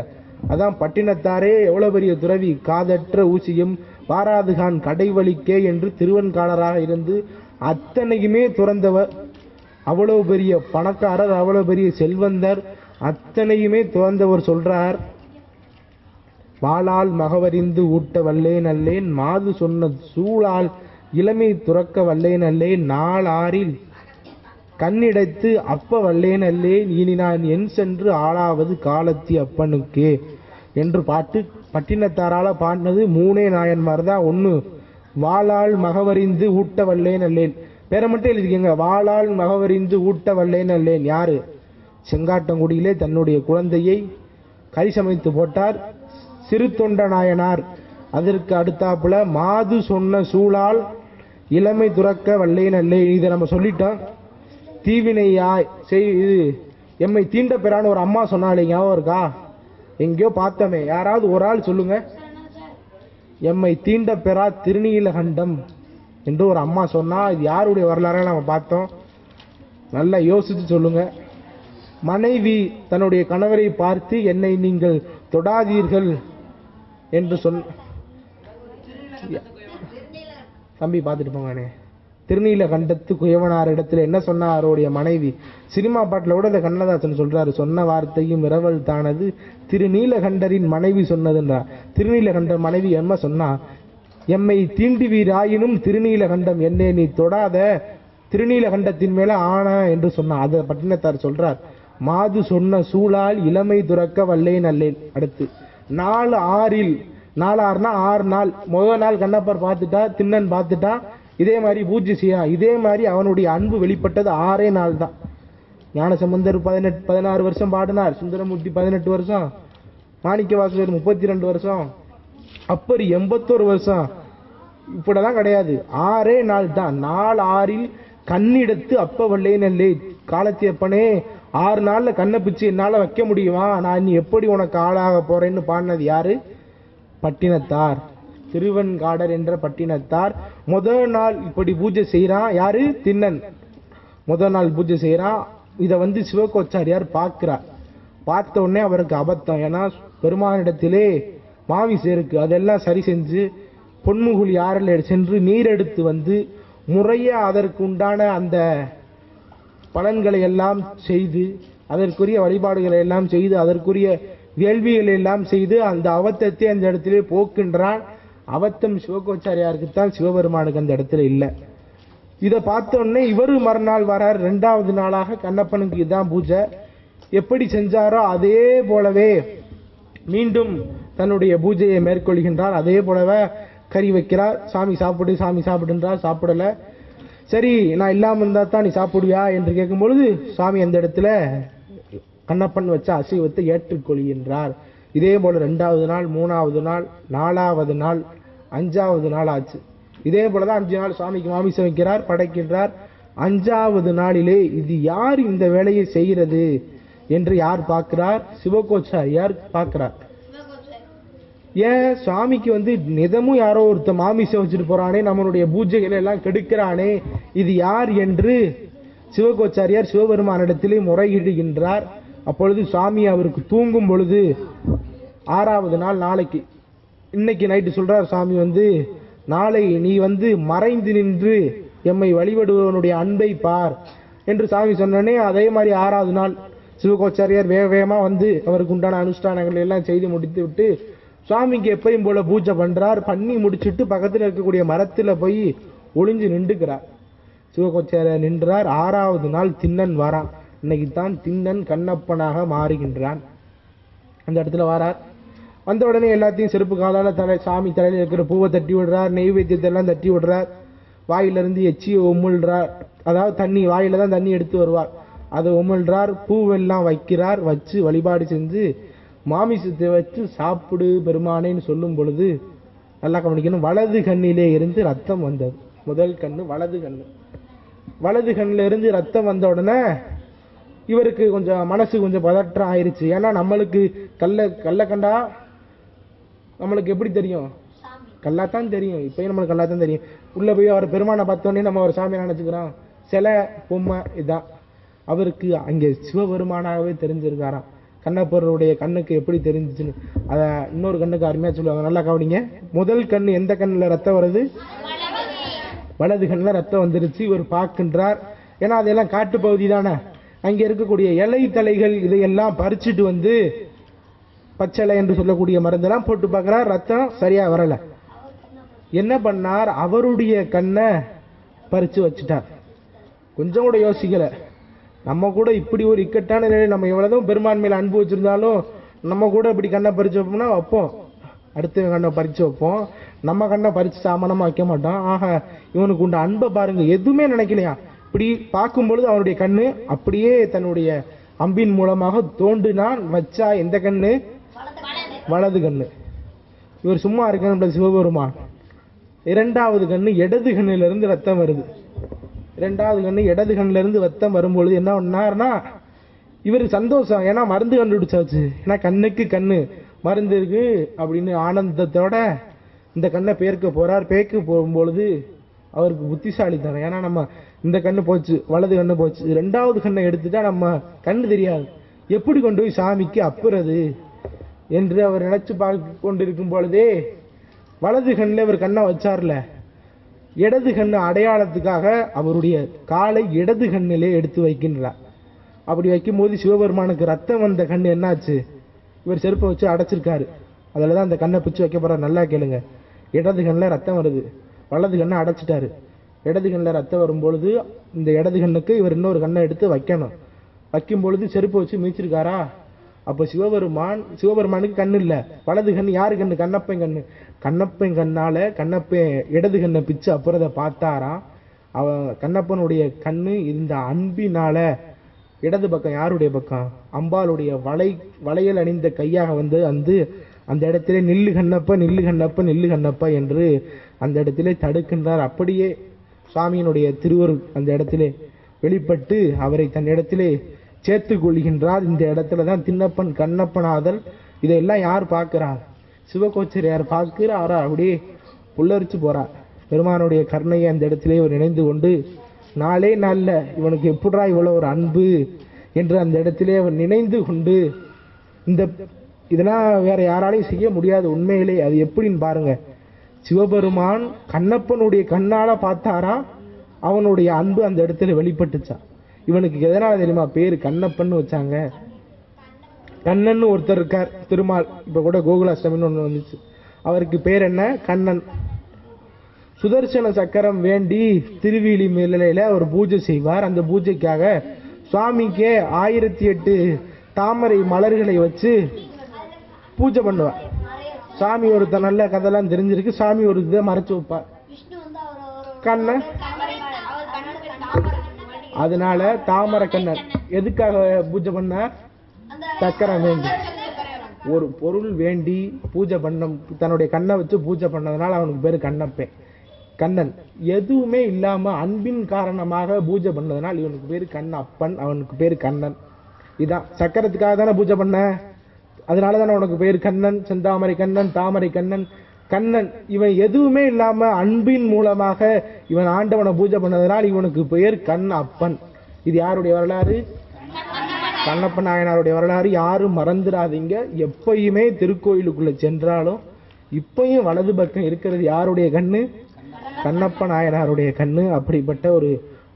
அதான் பட்டினத்தாரே எவ்வளவு பெரிய துறவி, காதற்ற ஊசியும் வாராதுகான் கடைவழிக்கே என்று திருவன்காலராக இருந்து அத்தனையுமே துறந்தவர். அவ்வளவு பெரிய பணக்காரர், அவ்வளவு பெரிய செல்வந்தர், அத்தனையுமே துறந்தவர். சொல்றார், வாளால் மகவறிந்து ஊட்ட வல்லேன் அல்லேன், மாது சொன்ன சூழால் இளமை துறக்க வல்லேன் அல்லேன், நாளாரில் கண்ணிடைத்து அப்ப வல்லேன் அல்லேன், இனி நான் என் சென்று ஆளாவது காலத்தி அப்பனுக்கே என்று பாட்டு பட்டினத்தாரால பாடினது மூணே நாயன்மார் தான். ஒன்று வாளால் மகவறிந்து ஊட்ட வல்லேன் அல்லேன், பேரை மட்டும் எழுதிக்கங்க. வாளால் மகவறிந்து ஊட்ட வல்லேன் அல்லேன் யாரு? செங்காட்டங்குடியிலே தன்னுடைய குழந்தையை கறி சமைத்து போட்டார் சிறு தொண்ட நாயனார். அதற்கு அடுத்தாப்புல மாது சொன்ன சூழால் இளமை துறக்க வல்லேன் அல்லேன். இதை நம்ம சொல்லிட்டோம். தீவினையாய் இது எம்மை தீண்ட பெறான்னு ஒரு அம்மா சொன்னாலே ஞாபகம் இருக்கா? எங்கேயோ பார்த்தமே, யாராவது ஒரு ஆள் சொல்லுங்க. எம்மை தீண்ட பெறா திருநீலகண்டம் என்று ஒரு அம்மா சொன்னா, இது யாருடைய வரலாறு நம்ம பார்த்தோம்? நல்லா யோசிச்சு சொல்லுங்க. மனைவி தன்னுடைய கணவரை பார்த்து என்னை நீங்கள் தொடாதீர்கள் என்று தம்பி பார்த்துட்டு போங்கண்ணே. திருநீலகண்டத்து குயவனார் இடத்துல என்ன சொன்னார் அவருடைய மனைவி? சினிமா பாட்டில் கூட இந்த கண்ணதாசன் சொல்றாரு, சொன்ன வார்த்தையும் இரவல் தானது திருநீலகண்டரின் மனைவி சொன்னதுன்றார். திருநீலகண்டர் மனைவி என்ன சொன்னா, எம்மை தீண்டுவீராயினும் திருநீலகண்டம் என்னை நீ தொடாத, திருநீலகண்டத்தின் மேல ஆனா என்று சொன்னார். அதை பட்டினத்தார் சொல்றார், மாது சொன்ன சூழால் இளமை துறக்க வல்லேன் அல்லேன். அடுத்து 4/6 4/6னா 6 நாள். முதல் நாள் கண்ணப்பர் பார்த்துட்டா, திண்ணன் பார்த்துட்டா, இதே மாதிரி பூஜை செய்யா. இதே மாதிரி அவனுடைய அன்பு வெளிப்பட்டது 6 நாள் தான். ஞானசம்பந்தர் 16 வருஷம் பாடினார், சுந்தரமூர்த்தி 18 வருஷம், மாணிக்கவாசகர் 32 வருஷம், அப்பர் 81 வருஷம். இப்படிலாம் கிடையாது, 6 நாள் தான். 4/6 கண்ணிடத்து அப்ப வல்லேனல்லே, காலத்தியப்பனே 6 நாள்ல கண்ணை பிச்சு என்னால வைக்க முடியுமா, நான் நீ எப்படி உனக்கு ஆளாக போறேன்னு பாடினது யாரு? பட்டினத்தார், திருவெண்காடர் என்ற பட்டினத்தார். முதல் நாள் இப்படி பூஜை செய்யறான் யாரு? திண்ணன். முதல் நாள் பூஜை செய்யறான். இதை சிவகோச்சாரியார் பார்க்கிறார். பார்த்த உடனே அவருக்கு அபத்தம். ஏன்னா பெருமானிடத்திலே மாமிசம் இருக்கு, அதெல்லாம் சரி செஞ்சு பொன்முகுல் யாரில் சென்று நீர் எடுத்து முறைய அதற்கு உண்டான அந்த பலன்களை எல்லாம் செய்து, அதற்குரிய வழிபாடுகளை எல்லாம் செய்து, அதற்குரிய வேள்விகளை எல்லாம் செய்து அந்த அவத்தத்தை அந்த இடத்திலே போக்கின்றான். அவத்தம் சிவகோச்சாரியாருக்குத்தான், சிவபெருமானுக்கு அந்த இடத்துல இல்லை. இதை பார்த்த உடனே இவரு மறுநாள் வரார். 2வது நாளாக கண்ணப்பனுக்கு இதுதான் பூஜை. எப்படி செஞ்சாரோ அதே போலவே மீண்டும் தன்னுடைய பூஜையை மேற்கொள்கின்றார். அதே போலவே கறி வைக்கிறார். சாமி சாப்பிடு, சாமி சாப்பிடுன்றார். சாப்பிடல. சரி, நான் இல்லாமல் இருந்தா தான் நீ சாப்பிடுவியா என்று கேட்கும் பொழுது சாமி அந்த இடத்துல கண்ணப்பன் வச்ச அசைவத்தை ஏற்றுக்கொள்கின்றார். இதே போல 2வது நாள், 3வது நாள், 4வது நாள், 5வது நாள் ஆச்சு. இதே போலதான் 5 நாள் சுவாமிக்கு மாமிசம் வைக்கிறார், படைக்கின்றார். 5வது நாளிலே இது யார் இந்த வேலையை செய்கிறது என்று யார் பார்க்கிறார்? சிவகோச்சாரியார் பார்க்கிறார். ஏன் சுவாமிக்கு நிதமும் யாரோ ஒருத்த மாமிசம் வச்சுட்டு போறானே, நம்மளுடைய பூஜைகளை எல்லாம் கெடுக்கிறானே, இது யார் என்று சிவகோச்சாரியார் சிவபெருமானிடத்திலே முறையிடுகின்றார். அப்பொழுது சுவாமி அவருக்கு தூங்கும் பொழுது 6வது நாள், நாளைக்கு, இன்னைக்கு நைட்டு சொல்றார் சுவாமி நாளை நீ மறைந்து நின்று எம்மை வழிபடுவனுடைய அன்பை பார் என்று சாமி சொன்னனே. அதே மாதிரி 6வது நாள் சிவகோச்சாரியார் வேக வேகமா அவருக்கு உண்டான அனுஷ்டானங்கள் எல்லாம் செய்து முடித்து விட்டு சுவாமிக்கு எப்பயும் போல பூஜை பண்றார். பண்ணி முடிச்சுட்டு பக்கத்தில் இருக்கக்கூடிய மரத்துல போய் ஒளிஞ்சு நின்றுக்கிறார். சிவகோச்சாரியார் நின்றார். 6வது நாள் திண்ணன் வரான். இன்னைக்கு தான் திண்ணன் கண்ணப்பனாக மாறுகின்றான். அந்த இடத்துல வரார். வந்த உடனே எல்லாத்தையும் செருப்பு காலால சாமி தலையில் இருக்கிற பூவை தட்டி விடுறார், நெய்வேத்தியத்தை எல்லாம் தட்டி விடுறார். வாயிலிருந்து எச்சியை உமிழ்றார். அதாவது தண்ணி, வாயில தான் தண்ணி எடுத்து வருவார், அதை உமிழ்றார். பூவெல்லாம் வைக்கிறார். வச்சு வழிபாடு செஞ்சு மாமிசத்தை வச்சு சாப்பிடு பெருமானேன்னு சொல்லும் பொழுது நல்லா கவனிக்கணும், வலது கண்ணிலே இருந்து ரத்தம் வந்தது. முதல் கண்ணு வலது கண்ணு. வலது கண்ணில இருந்து ரத்தம் வந்த உடனே இவருக்கு கொஞ்சம் மனசு கொஞ்சம் பதற்றம் ஆயிடுச்சு. ஏன்னா நம்மளுக்கு கல்ல கண்டா நம்மளுக்கு எப்படி தெரியும்? கல்லாத்தான் தெரியும். இப்பயும் நம்மளுக்கு கல்லாத்தான் தெரியும். உள்ள போய் அவர் பெருமானை பார்த்தோன்னே நம்ம ஒரு சாமியை நினைச்சுக்கிறோம், சில பொம்மை இதான். அவருக்கு அங்கே சிவபெருமானாகவே தெரிஞ்சிருக்காராம். கண்ணப்பருடைய கண்ணுக்கு எப்படி தெரிஞ்சிச்சுன்னு அதை இன்னொரு கண்ணுக்கு அருமையா சொல்லுவாங்க. நல்லா கவனிங்க. முதல் கண்ணு எந்த கண்ணில் ரத்தம் வருது? வலது கண்ணில் ரத்தம் வந்துருச்சு. இவர் பார்க்கின்றார். ஏன்னா அதெல்லாம் காட்டு பகுதி தானே, அங்கே இருக்கக்கூடிய இலை தலைகள் இதையெல்லாம் பறிச்சுட்டு பச்சளை என்று சொல்லக்கூடிய மருந்தெல்லாம் போட்டு பார்க்கிறார். ரத்தம் சரியா வரல. என்ன பண்ணார்? அவருடைய கண்ணை பறிச்சு வச்சுட்டார். கொஞ்சம் கூட யோசிக்கல. நம்ம கூட இப்படி ஒரு இக்கட்டான நிலை, நம்ம எவ்வளவுதான் பெரும்பான்மையில அன்பு வச்சிருந்தாலும் நம்ம கூட இப்படி கண்ணை பறிச்சு வைப்போம்னா வைப்போம், அடுத்த கண்ணை பறிச்சு வைப்போம். நம்ம கண்ணை பறிச்சு சாமானமா வைக்க மாட்டோம். ஆக இவனுக்கு உண்ட அன்பை பாருங்க, எதுவுமே நினைக்கலையா. இப்படி பார்க்கும் பொழுது அவனுடைய கண்ணு அப்படியே தன்னுடைய அம்பின் மூலமாக தோண்டினான். வச்சா எந்த கண்ணு? வலது கண்ணு. இவர் சும்மா இருக்க சிவபெருமான். 2வது கண்ணு இடது கண்ணில இருந்து ரத்தம் வருது. 2வது கண்ணு இடது கண்ணில இருந்து ரத்தம் வரும்பொழுது என்ன பண்ணார்னா, இவர் சந்தோஷம். ஏன்னா மருந்து கண்டுபிடிச்சாச்சு. ஏன்னா கண்ணுக்கு கண்ணு மருந்து இருக்கு அப்படின்னு ஆனந்தத்தோட இந்த கண்ணை பேர்க்க போறார். பேர்க்க போகும்பொழுது அவருக்கு புத்திசாலித்தனம். ஏன்னா நம்ம இந்த கண்ணு போச்சு, வலது கண்ணு போச்சு, 2வது கண்ணை எடுத்துட்டா நம்ம கண்ணு தெரியாது, எப்படி கொண்டு போய் சாமிக்கு அப்புறது என்று அவர் நினைச்சு பார்த்து கொண்டிருக்கும் பொழுதே வலது கண்ணில் இவர் கண்ணை வச்சார்ல, இடது கண்ணு அடையாளத்துக்காக அவருடைய காலை இடது கண்ணிலே எடுத்து வைக்கின்றார். அப்படி வைக்கும்போது சிவபெருமானுக்கு ரத்தம் வந்த கண்ணு என்னாச்சு, இவர் செருப்பை வச்சு அடைச்சிருக்காரு. அதில் தான் அந்த கண்ணை பிச்சு வைக்க போறார். நல்லா கேளுங்க. இடது கண்ணில் ரத்தம் வருது, வலது கண்ணை அடைச்சிட்டாரு. இடது கண்ணில் ரத்தம் வரும்பொழுது இந்த இடது கண்ணுக்கு இவர் இன்னொரு கண்ணை எடுத்து வைக்கணும். வைக்கும் பொழுது செருப்பை வச்சு மீச்சிருக்காரா? அப்போ சிவபெருமானுக்கு கண்ணு இல்லை, வலது கண்ணு யாரு கண்ணு? கண்ணப்பன் கண்ணு. கண்ணப்பன் கண்ணால கண்ணப்பன் இடது கண்ணை பிச்சு அப்புறத பார்த்தாராம். அவன் கண்ணப்பனுடைய கண்ணு இந்த அன்பினால இடது பக்கம் யாருடைய பக்கம்? அம்பாளுடைய வளையல் அணிந்த கையாக வந்து அந்த இடத்திலே நில்லு கண்ணப்ப நில்லு கண்ணப்ப நில்லு கண்ணப்பா என்று அந்த இடத்திலே தடுக்கின்றார். அப்படியே சுவாமியினுடைய திருவருள் அந்த இடத்திலே வெளிப்பட்டு அவரை தன் இடத்திலே சேர்த்து கொள்கின்றார். இந்த இடத்துல தான் திண்ணப்பன் கண்ணப்பனாதல். இதையெல்லாம் யார் பார்க்கிறார்? சிவகோச்சரியார் பார்க்கிறாரா? அப்படியே புல்லரிச்சு போறார். பெருமானுடைய கருணையை அந்த இடத்திலே ஒரு நினைந்து கொண்டு, நாளே நாள்ல இவனுக்கு எப்படா இவ்வளவு ஒரு அன்பு என்று அந்த இடத்திலே அவர் நினைந்து கொண்டு, இதெல்லாம் வேற யாராலையும் செய்ய முடியாது. உண்மையிலே அது எப்படின்னு பாருங்க. சிவபெருமான் கண்ணப்பனுடைய கண்ணால பார்த்தாரா, அவனுடைய அன்பு அந்த இடத்துல வெளிப்பட்டுச்சா. இவனுக்கு எதனால தெரியுமா பேரு கண்ணப்பன்னு வச்சாங்க? கண்ணன் ஒருத்தர் இருக்கார், திருமால். இப்ப கூட கோகுலாஷ்டமின்னு ஒண்ணு வந்துச்சு, அவருக்கு பேர் என்ன? கண்ணன். சுதர்சன சக்கரம் வேண்டி திருவிழி மேலையில அவர் பூஜை செய்வார். அந்த பூஜைக்காக சுவாமிக்கே 1008 தாமரை மலர்களை வச்சு பூஜை பண்ணுவார். சாமி ஒருத்த நல்ல கதையெல்லாம் தெரிஞ்சிருக்கு. சாமி ஒரு இதை மறைச்சு வைப்பார் கண்ணன். அதனால தாமரை கண்ணன் எதுக்காக பூஜை பண்ணார்? சக்கரம் வேண்டி, ஒரு பொருள் வேண்டி பூஜை பண்ண, தன்னுடைய கண்ணை வச்சு பூஜை பண்ணதுனால அவனுக்கு பேரு கண்ணப்பன். கண்ணன் எதுவுமே இல்லாம அன்பின் காரணமாக பூஜை பண்ணதுனால இவனுக்கு பேரு கண்ணப்பன், அவனுக்கு பேரு கண்ணன். இதான் சக்கரத்துக்காக தானே பூஜை பண்ண, அதனால தானே உனக்கு பேர் கண்ணன். செந்தாமரை கண்ணன், தாமரை கண்ணன், கண்ணன். இவன் எதுவுமே இல்லாம அன்பின் மூலமாக இவன் ஆண்டவனை பூஜை பண்ணதுனால இவனுக்கு பெயர் கண்ணப்பன். இது யாருடைய வரலாறு? கண்ணப்ப நாயனாருடைய வரலாறு. யாரும் மறந்துடாதீங்க. எப்பயுமே திருக்கோயிலுக்குள்ள சென்றாலும் இப்பயும் வலது பக்கம் இருக்கிறது யாருடைய கண்ணு? கண்ணப்ப நாயனாருடைய கண்ணு. அப்படிப்பட்ட ஒரு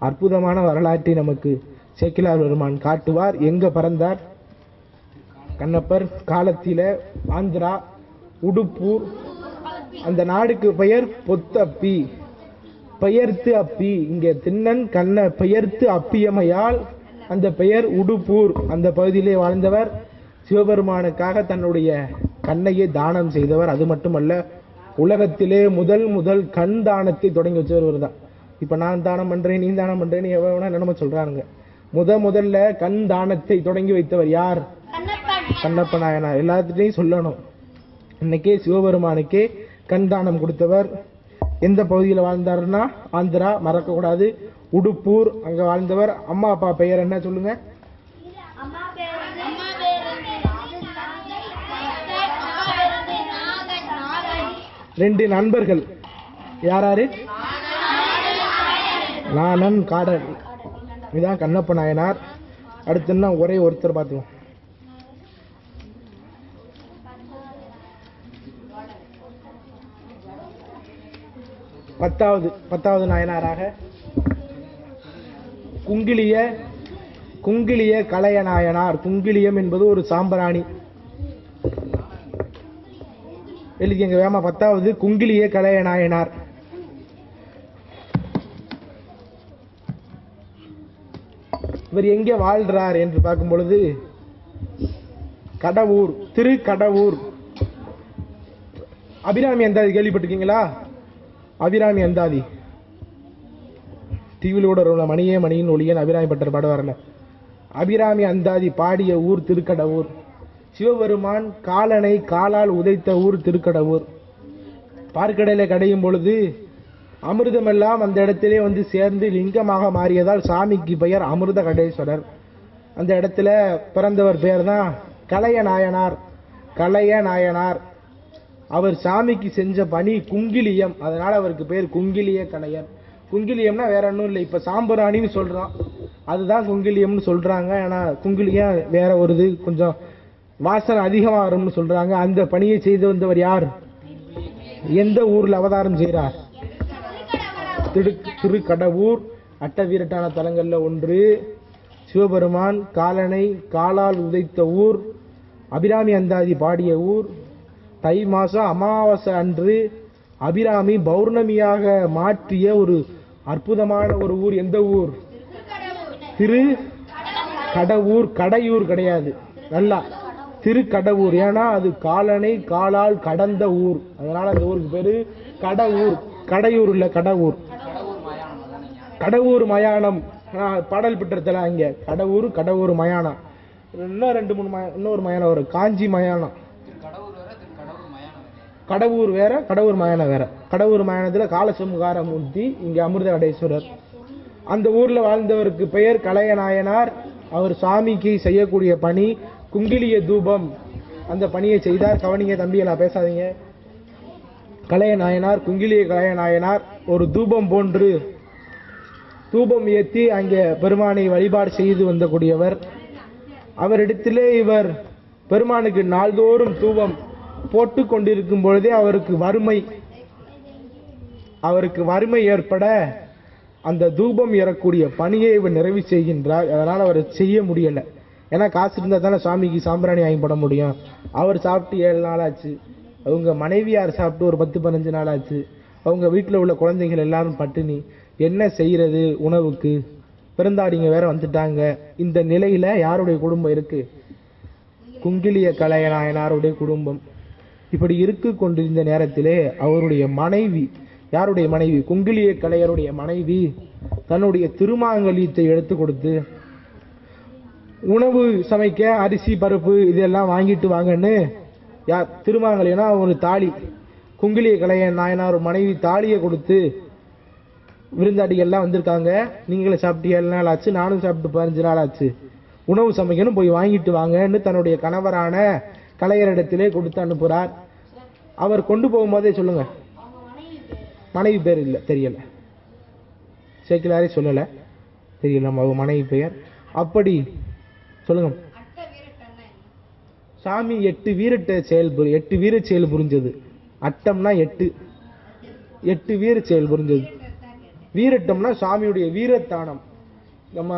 அற்புதமான வரலாற்றை நமக்கு சேக்கிழார் பெருமான் காட்டுவார். எங்க பிறந்தார் கண்ணப்பர்? காலத்தில ஆந்திரா, உடுப்பூர். அந்த நாடுக்கு பெயர் பொத்தப்பி, பெயர்த்து அப்பி. இங்கே திண்ணன் கண்ண பெயர்த்து அப்பியமையால் அந்த பெயர் உடுப்பூர். அந்த பகுதியிலே வாழ்ந்தவர். சிவபெருமானுக்காக தன்னுடைய கண்ணையே தானம் செய்தவர். அது மட்டுமல்ல, உலகத்திலே முதல் கண் தானத்தை தொடங்கி வச்சவர் தான். இப்ப நான் தானம் பண்றேன், நீ தானம் பண்றேன்னு எவ்வளவு என்னமோ சொல்றாங்க. முதல்ல கண் தானத்தை தொடங்கி வைத்தவர் யார்? கண்ணப்ப நாயனார். எல்லாத்துட்டையும் சொல்லணும். இன்னைக்கே சிவபெருமானுக்கே கண் தானம் கொடுத்தவர். எந்த பகுதியில் வாழ்ந்தாருன்னா ஆந்திரா, மறக்க கூடாது. உடுப்பூர், அங்க வாழ்ந்தவர். அம்மா அப்பா பெயர் என்ன சொல்லுங்க? 2 நண்பர்கள். யாராரு? நானன், காடன். இதான் கண்ணப்ப நாயனார். அடுத்துன்னா ஒரே ஒருத்தர் பார்த்துவோம். பத்தாவது நாயனாராக குங்கிலிய கலைய நாயனார். குங்கிலியம் என்பது ஒரு சாம்பிராணி. எழுதிங்க வேமா. 10வது குங்கிலிய கலைய நாயனார். இவர் எங்கே வாழ்றார் என்று பார்க்கும் பொழுது கடவுர், திருக்கடவுர். அபிராமி அந்தாதி கேள்விப்பட்டிருக்கீங்களா? அபிராமி அந்தாதி டிவியில் கூட ஒரு மணியே மணியின் ஒளியன் அபிராமி பட்டர் பாட வரல. அபிராமி அந்தாதி பாடிய ஊர் திருக்கடவுர். சிவபெருமான் காலனை காலால் உதைத்த ஊர் திருக்கடவுர். பார்க்கடலை கடையும் பொழுது அமிர்தமெல்லாம் அந்த இடத்திலே வந்து சேர்ந்து லிங்கமாக மாறியதால் சாமிக்கு பெயர் அமிர்த கடேஸ்வரர். அந்த இடத்துல பிறந்தவர் பெயர் தான் கலைய நாயனார். கலைய நாயனார். அவர் சாமிக்கு செஞ்ச பணி குங்கிலியம், அதனால அவருக்கு பேர் குங்கிலிய கலையர். குங்கிலியம்னா வேற ஒன்றும் இல்லை. இப்போ சாம்பிராணின்னு சொல்கிறோம், அதுதான் குங்கிலியம்னு சொல்கிறாங்க. ஆனால் குங்கிலியம் வேற ஒரு இது கொஞ்சம் வாசனை அதிகமாக வரும்னு சொல்கிறாங்க. அந்த பணியை செய்து வந்தவர் யார்? எந்த ஊரில் அவதாரம் செய்கிறார்? திருக்கடவூர். அட்டவீரட்டான தலங்களில் ஒன்று. சிவபெருமான் காலனை காலால் உதைத்த ஊர், அபிராமி அந்தாதி பாடிய ஊர். தை மாதம் அமாவாசை அன்று அபிராமி பௌர்ணமியாக மாற்றிய ஒரு அற்புதமான ஒரு ஊர். எந்த ஊர்? திரு கடவுர். கடையூர் கிடையாது, நல்லா திருக்கடவுர். ஏன்னா அது காலனை காலால் கடந்த ஊர், அதனால அந்த ஊருக்கு பேரு கடவுர். கடையூர் இல்ல, கடவுர். கடவுர் மயானம் பாடல் பெற்றதுல அங்க கடவுர், கடவுர் மயானம். இன்னும் 2-3 இன்னொரு மயானம் வரும், காஞ்சி மயானம். கடவுர் வேற, கடவுர் மயானம் வேற. கடவுர் மயானத்துல காலசமுகாரமூர்த்தி, இங்க அமிர்த கடேஸ்வரர். அந்த ஊர்ல வாழ்ந்தவருக்கு பெயர் கலைய நாயனார். அவர் சாமிக்கு செய்யக்கூடிய பணி குங்கிலிய தூபம். அந்த பணியை செய்தார். கவனிங்க தம்பிகளா, பேசாதீங்க. கலைய நாயனார், குங்கிலிய கலைய நாயனார் ஒரு தூபம் போன்று தூபம் ஏற்றி அங்கே பெருமானை வழிபாடு செய்து வந்தக்கூடியவர். அவரிடத்திலே இவர் பெருமானுக்கு நாள்தோறும் தூபம் போட்டு கொண்டிருக்கும் பொழுதே அவருக்கு வறுமை ஏற்பட அந்த தூபம் ஏறக்கூடிய பணியை இவர் நிறைவு செய்கின்றார். அதனால் அவர் செய்ய முடியலை. ஏன்னா காசு இருந்தால் தானே சுவாமிக்கு சாம்பிராணி வாங்கி போட முடியும். அவர் சாப்பிட்டு 7 நாள் ஆச்சு, அவங்க மனைவியார் சாப்பிட்டு ஒரு 10-15 நாள் ஆச்சு, அவங்க வீட்டில் உள்ள குழந்தைகள் எல்லாரும் பட்டினி. என்ன செய்கிறது உணவுக்கு? பிறந்தாடிங்க வேற வந்துட்டாங்க. இந்த நிலையில யாருடைய குடும்பம் இருக்கு? குங்கிலிய கலைய நாயனாருடைய குடும்பம். இப்படி இருக்கு கொண்டிருந்த நேரத்திலே அவருடைய மனைவி, யாருடைய மனைவி? குங்கிலிய கலையருடைய மனைவி தன்னுடைய திருமாங்கல்யத்தை எடுத்து கொடுத்து உணவு சமைக்க அரிசி பருப்பு இதெல்லாம் வாங்கிட்டு வாங்கன்னு, யார் திருமாங்கல்யனா ஒரு தாலி, குங்கிலிய கலைய நாயனார் மனைவி தாலியை கொடுத்து, விருந்தாடிகள்லாம் வந்திருக்காங்க, நீங்களும் சாப்பிட்டு 7 நாள் ஆச்சு, நானும் சாப்பிட்டு 15 நாள் ஆச்சு, உணவு சமைக்கணும், போய் வாங்கிட்டு வாங்கன்னு தன்னுடைய கணவரான கலையரிடத்திலே கொடுத்து அனுப்புகிறார். அவர் கொண்டு போகும்போதே சொல்லுங்க, மனைவி பேர் இல்லை, தெரியல, சேக்கிலாரே சொல்லலை, தெரியல அவங்க மனைவி பெயர். அப்படி சொல்லுங்க. சாமி 8 வீர செயல் புரிஞ்சது. அட்டம்னா 8 வீர செயல் புரிஞ்சது. வீரட்டம்னா சாமியுடைய வீரத்தானம். நம்ம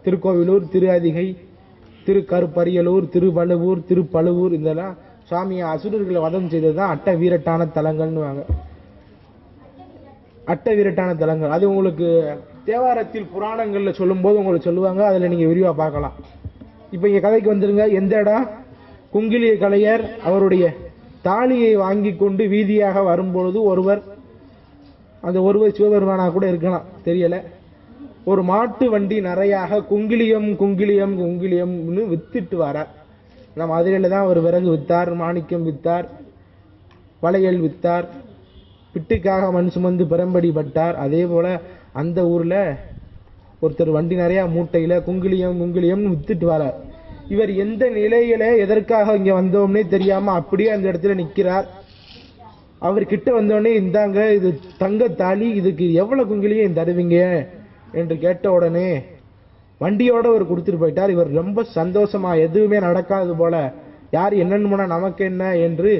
திருக்கோவிலூர், திரு அதிகை, திருக்கருப்பரியலூர், திருவள்ளுவூர், திருப்பழுவூர், இதெல்லாம் சாமியை அசுரர்களை வதம் செய்தது தான் அட்ட வீரட்டான தலங்கள்னுவாங்க. அட்ட வீரட்டான தலங்கள் அது உங்களுக்கு தேவாரத்தில் புராணங்களில் சொல்லும்போது உங்களுக்கு சொல்லுவாங்க, அதில் நீங்கள் விரிவாக பார்க்கலாம். இப்போ இங்கே கதைக்கு வந்துருங்க. எந்த இடம்? குங்கிலிய கலையர் அவருடைய தாலியை வாங்கி கொண்டு வீதியாக வரும்பொழுது அந்த ஒருவர் சிவபெருமானா கூட இருக்கலாம், தெரியல, ஒரு மாட்டு வண்டி நிறையாக குங்கிலியம் குங்கிலியம் குங்கிலியம்னு வித்துட்டு வரார். நம்ம மதுரையில் தான் ஒரு விறகு வித்தார், மாணிக்கம் வித்தார், வளையல் வித்தார், பிட்டுக்காக மண் சுமந்து பெரம்படி பட்டார். அதே போல அந்த ஊர்ல ஒருத்தர் வண்டி நிறைய மூட்டையில குங்கிலியம் குங்கிலியம்னு வித்துட்டு வரார். இவர் எந்த நிலையில எதற்காக இங்க வந்தோம்னே தெரியாம அப்படியே அந்த இடத்துல நிக்கிறார். அவர் கிட்ட வந்தோடனே, இந்தாங்க இது தங்க தாலி, இதுக்கு எவ்வளவு குங்கிலியம் தருவீங்க என்று கேட்ட உடனே வண்டியோட அவர் கொடுத்துட்டு போயிட்டார். இவர் ரொம்ப சந்தோஷமா, எதுவுமே நடக்காது போல, யார் என்னன்னு போனா நமக்கு என்ன என்று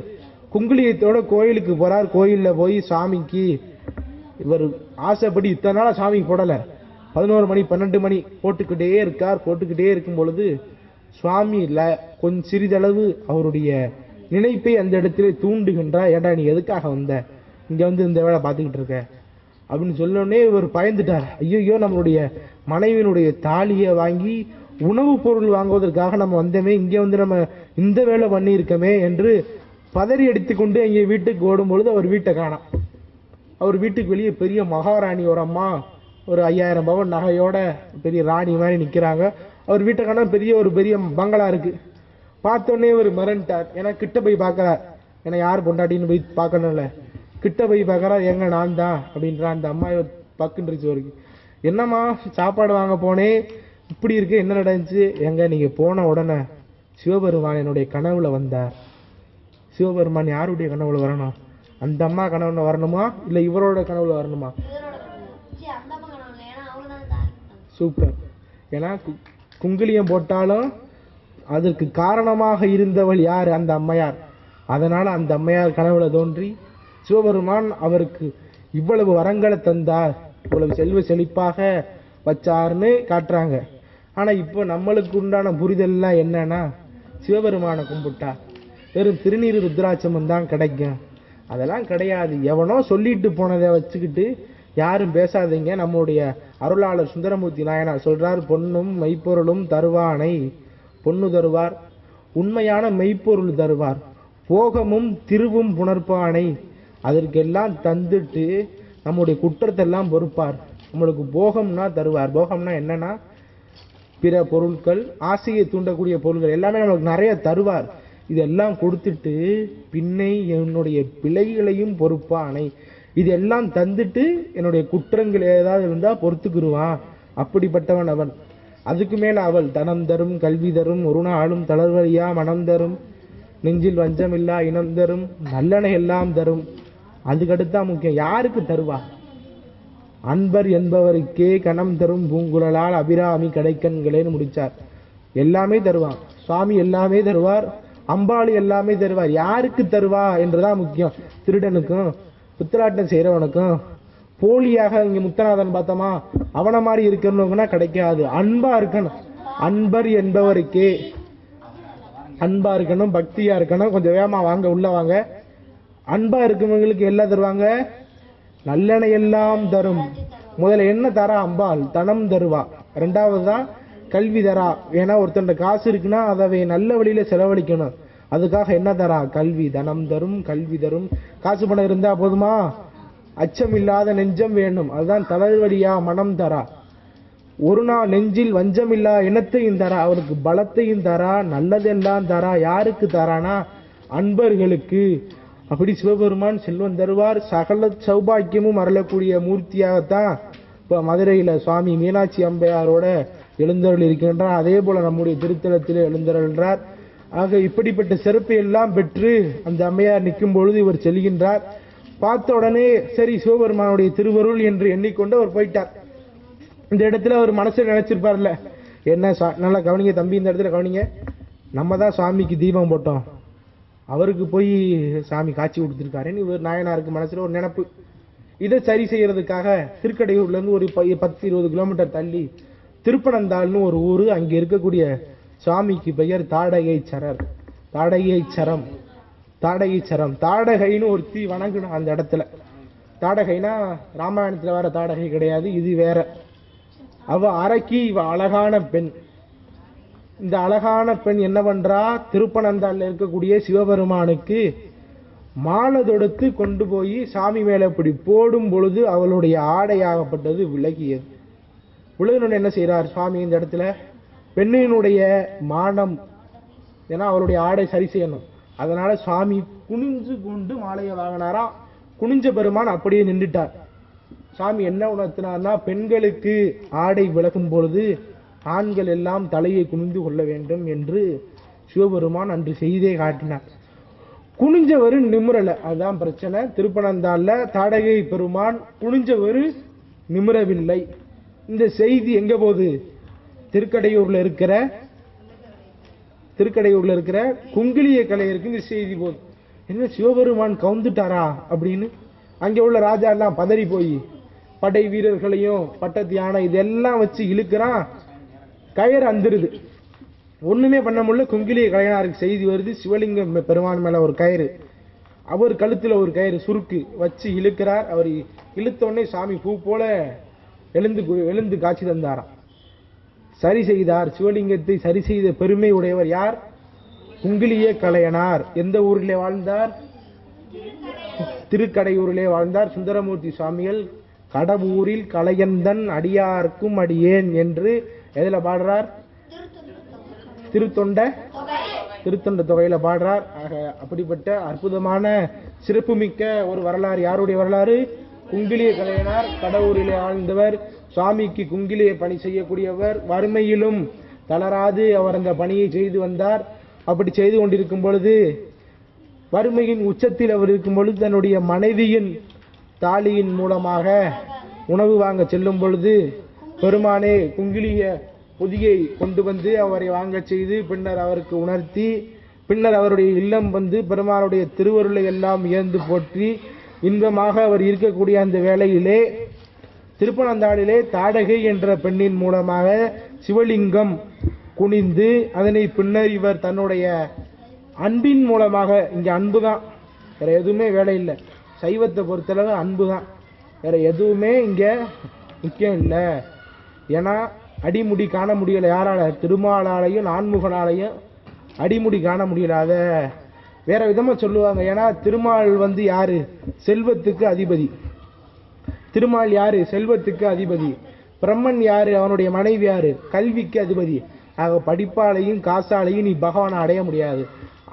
குங்கிலியத்தோட கோயிலுக்கு போறார். கோயில்ல போய் சாமிக்கு இவர் ஆசைப்படி இத்தனை நாளா சாமிக்கு போடல, 11 மணி 12 மணி போட்டுக்கிட்டே இருக்கார். போட்டுக்கிட்டே இருக்கும் பொழுது சுவாமி கொஞ்சம் சிறிதளவு அவருடைய நினைப்பை அந்த இடத்துல தூண்டுகின்றார். ஏண்டா நீ எதுக்காக வந்த, இங்க வந்து இந்த வேலை பார்த்துக்கிட்டு இருக்க அப்படின்னு சொல்லோடனே இவர் பயந்துட்டார். ஐயோ, நம்மளுடைய மனைவியினுடைய தாலியை வாங்கி உணவுப் பொருள் வாங்குவதற்காக நம்ம வந்தோமே, இங்கே வந்து நம்ம இந்த வேலை பண்ணி இருக்கமே என்று பதறி அடித்துக்கொண்டு அங்கே வீட்டுக்கு ஓடும் பொழுது அவர் வீட்டை காணோம். அவர் வீட்டுக்கு வெளியே பெரிய மகாராணி ஒரு அம்மா ஒரு 5000 பவன் நகையோட பெரிய ராணி மாதிரி நிற்கிறாங்க. அவர் வீட்டை காணோம். பெரிய பங்களா இருக்கு. பார்த்தோன்னே ஒரு மிரண்டார். ஏன்னா கிட்ட போய் பார்க்கறார், ஏன்னா யார் பொண்டாட்டின்னு போய் பார்க்கணும்ல, கிட்ட போய் பார்க்கறார். எங்க நான் தான் அப்படின்ற அந்த அம்மா பக்குன்றுச்சு வரைக்கும். என்னம்மா சாப்பாடு வாங்க போனேன், இப்படி இருக்கு, என்ன நடந்துச்சு? எங்க நீங்க போன உடனே சிவபெருமான் என்னுடைய கனவுல வந்தார். சிவபெருமான் யாருடைய கனவுல வரணும்? அந்த அம்மா கனவுல வரணுமா, இல்ல இவரோட கனவுல வரணுமா? சூப்பர். ஏன்னா குங்கிலியம் போட்டாலும் அதற்கு காரணமாக இருந்தவள் யார்? அந்த அம்மையார். அதனால அந்த அம்மையார் கனவுல தோன்றி சிவபெருமான் அவருக்கு இவ்வளவு வரங்களை தந்தார், இவ்வளவு செல்வ செழிப்பாக வச்சார்னு காட்டுறாங்க. ஆனா இப்போ நம்மளுக்கு உண்டான புரிதல்லாம் என்னன்னா, சிவபெருமானை கும்பிட்டா வெறும் திருநீர் ருத்ராட்சமும் தான் கிடைக்கும். அதெல்லாம் கிடையாது. எவனோ சொல்லிட்டு போனதை வச்சுக்கிட்டு யாரும் பேசாதீங்க. நம்முடைய அருளாளர் சுந்தரமூர்த்தி நாயனார் சொல்றார், பொன்னும் மெய்ப்பொருளும் தருவானை, பொன்னு தருவார், உண்மையான மெய்ப்பொருள் தருவார், போகமும் திருவும் புணர்ப்பானை, அதற்கெல்லாம் தந்துட்டு நம்முடைய குற்றத்தெல்லாம் பொறுப்பார். நம்மளுக்கு போகம்னா தருவார். போகம்னா என்னன்னா பிற பொருட்கள், ஆசையை தூண்டக்கூடிய பொருட்கள் எல்லாமே நம்மளுக்கு நிறைய தருவார். இதெல்லாம் கொடுத்துட்டு பின்னை என்னுடைய பிழைகளையும் பொறுப்பானை, இதெல்லாம் தந்துட்டு என்னுடைய குற்றங்கள் ஏதாவது இருந்தால் பொறுத்துக்குருவான். அப்படிப்பட்டவன் அவன். அதுக்கு மேல அவள் தனம் தரும், கல்வி தரும், ஒரு நாளும் தளர்வழியா மனம் தரும், நெஞ்சில் வஞ்சமில்லா இனம் தரும், நல்லெண்ணை எல்லாம் தரும். அதுக்கடுத்தான் முக்கியம். யாருக்கு தருவா? அன்பர் என்பவருக்கே கணம் தரும் பூங்குழலால் அபிராமி கடைக்கண்களேன்னு முடிச்சார். எல்லாமே தருவான் சுவாமி, எல்லாமே தருவார். அம்பாளி எல்லாமே தருவார். யாருக்கு தருவா என்றுதான் முக்கியம். திருடனுக்கும் புத்தலாட்டம் செய்யறவனுக்கும் போலியாக இங்க முத்தநாதன் பார்த்தோமா அவனை மாதிரி இருக்கிறவங்கன்னா கிடைக்காது. அன்பா இருக்கணும். அன்பர் என்பவருக்கே அன்பா இருக்கணும், பக்தியா இருக்கணும். கொஞ்சம் வேகமா வாங்க, உள்ள வாங்க. அன்பா இருக்கவங்களுக்கு எல்லாம் தருவாங்க. நல்லெண்ணெய் எல்லாம் தரும். முதல்ல என்ன தரா? அம்பாள் தனம் தருவா. ரெண்டாவது தான் கல்வி தரா. ஏன்னா ஒருத்தன் காசு இருக்குன்னா அதை நல்ல வழியில செலவழிக்கணும். அதுக்காக என்ன தரா? கல்வி. தனம் தரும், கல்வி தரும். காசு பணம் இருந்தா போதுமா? அச்சம் இல்லாத நெஞ்சம் வேணும். அதுதான் தளர்வழியா மனம் தரா. ஒரு நாள் நெஞ்சில் வஞ்சமில்லா இனத்தையும் தரா. அவருக்கு பலத்தையும் தரா, நல்லதெல்லாம் தரா. யாருக்கு தரானா? அன்பர்களுக்கு. அப்படி சிவபெருமான் செல்வம் தருவார். சகல சௌபாக்கியமும் அருளக்கூடிய மூர்த்தியாகத்தான் இப்போ மதுரையில் சுவாமி மீனாட்சி அம்பையாரோட எழுந்தருள் இருக்கின்றார். அதே போல நம்முடைய திருத்தலத்திலே எழுந்தருள்கிறார். ஆக இப்படிப்பட்ட சிறப்பை எல்லாம் பெற்று அந்த அம்மையார் நிற்கும் பொழுது இவர் செல்கின்றார். பார்த்த உடனே சரி சிவபெருமானுடைய திருவருள் என்று எண்ணிக்கொண்டு அவர் போயிட்டார். இந்த இடத்துல அவர் மனசில் நினைச்சிருப்பார்ல, என்ன நல்லா கவனிங்க தம்பி, இந்த இடத்துல கவனிங்க, நம்ம தான் சுவாமிக்கு தீபம் போட்டோம், அவருக்கு போய் சாமி காட்சி கொடுத்துருக்காருன்னு இவர் நாயனாருக்கு மனசுல ஒரு நினைப்பு. இதை சரி செய்யறதுக்காக திருக்கடையூர்ல இருந்து ஒரு 10-20 கிலோமீட்டர் தள்ளி திருப்பனந்தாள்னு ஒரு ஊரு, அங்க இருக்கக்கூடிய சுவாமிக்கு பெயர் தாடகை சரர். தாடகை சரம், தாடகை சரம். தாடகைன்னு ஒருத்தி வணங்கணும் அந்த இடத்துல. தாடகைனா ராமாயணத்துல வேற தாடகை கிடையாது, இது வேற. அவ அரக்கி, இவ அழகான பெண். இந்த அழகான பெண் என்ன பண்றா? திருப்பனந்தாள்ல இருக்கக்கூடிய சிவபெருமானுக்கு மாலை தொடுத்து கொண்டு போய் சாமி மேல இப்படி போடும் பொழுது அவளுடைய ஆடையாகப்பட்டது விலகியது. விழுகணுன்னு என்ன செய்யறார் சுவாமி இந்த இடத்துல? பெண்ணினுடைய மானம், ஏன்னா அவளுடைய ஆடை சரி செய்யணும். அதனால சுவாமி குனிஞ்சு கொண்டு மாலையை வாங்கினாரா. குனிஞ்ச பெருமான் அப்படியே நின்றுட்டார். சாமி என்ன உணர்த்தினார்னா, பெண்களுக்கு ஆடை விலகும் பொழுது ஆண்கள் எல்லாம் தலையை குனிந்து கொள்ள வேண்டும் என்று சிவபெருமான் அன்று செய்தே காட்டினார். குனிஞ்சவரு நிமிரல, அதுதான் பிரச்சனை. திருப்பனந்தாள்ல தாடகை பெருமான் குனிஞ்சவரு நிமிரவில்லை. இந்த செய்தி எங்க போகுது? திருக்கடையூர்ல இருக்கிற குங்கிலிய கலையருக்கு இந்த செய்தி போகுது. என்ன சிவபெருமான் கவுந்துட்டாரா அப்படின்னு அங்கே உள்ள ராஜா எல்லாம் பதறி போய் படை வீரர்களையும் பட்டத்து யானை இதெல்லாம் வச்சு இழுக்கிறான். கயிறு அந்துருது, ஒண்ணுமே பண்ண முடியல. குங்கிலிய கலைஞருக்கு செய்தி வருது, சிவலிங்கம் பெருமான் மேல ஒரு கயிறு, அவர் கழுத்துல ஒரு கயிறு சுருக்கு வச்சு இழுக்கிறார். அவர் இழுத்தோடனே சாமி பூ போல எழுந்து காட்சி தந்தாராம். சரி செய்தார். சிவலிங்கத்தை சரி செய்த பெருமை உடையவர் யார்? குங்கிலிய கலையனார். எந்த ஊரிலே வாழ்ந்தார்? திருக்கடையூரிலே வாழ்ந்தார். சுந்தரமூர்த்தி சுவாமிகள் கடவுரில் கலையந்தன் அடியார்க்கும் அடியேன் என்று எதுல பாடுறார்? திருத்தொண்ட தொகையில பாடுறார். ஆக அப்படிப்பட்ட அற்புதமான சிறப்புமிக்க ஒரு வரலாறு. யாருடைய வரலாறு? குங்கிலிய கலையனார். கடவுரிலே ஆழ்ந்தவர், சுவாமிக்கு குங்கிலிய பணி செய்யக்கூடியவர். வறுமையிலும் தளராது அவர் அந்த பணியை செய்து வந்தார். அப்படி செய்து கொண்டிருக்கும் பொழுது, வறுமையின் உச்சத்தில் அவர் இருக்கும் பொழுது, தன்னுடைய மனைவியின் தாலியின் மூலமாக உணவு வாங்க செல்லும் பொழுது பெருமானே குங்கிலிய பொதியை கொண்டு வந்து அவரை வாங்கச் செய்து பின்னர் அவருக்கு உணர்த்தி பின்னர் அவருடைய இல்லம் வந்து பெருமானுடைய திருவருளை எல்லாம் இயந்து போற்றி இன்பமாக அவர் இருக்கக்கூடிய அந்த வேளையிலே திருப்பனந்தாளிலே தாடகை என்ற பெண்ணின் மூலமாக சிவலிங்கம் குனிந்து அதனை பின்னர் இவர் தன்னுடைய அன்பின் மூலமாக, இங்கே அன்பு தான், வேற எதுவுமே வேலை இல்லை. சைவத்தை பொறுத்தளவு அன்பு தான், வேற எதுவுமே இங்கே முக்கியம் இல்லை. ஏன்னா அடிமுடி காண முடியலை. யாரால? திருமாலாலையும் நான்முகனாலையும் அடிமுடி காண முடியலாத வேற விதமாக சொல்லுவாங்க. ஏன்னா திருமால் வந்து யாரு? செல்வத்துக்கு அதிபதி. திருமால் யாரு? செல்வத்துக்கு அதிபதி. பிரம்மன் யாரு? அவனுடைய மனைவி யாரு? கல்விக்கு அதிபதி. ஆக படிப்பாலையும் காசாலையும் நீ பகவானை அடைய முடியாது.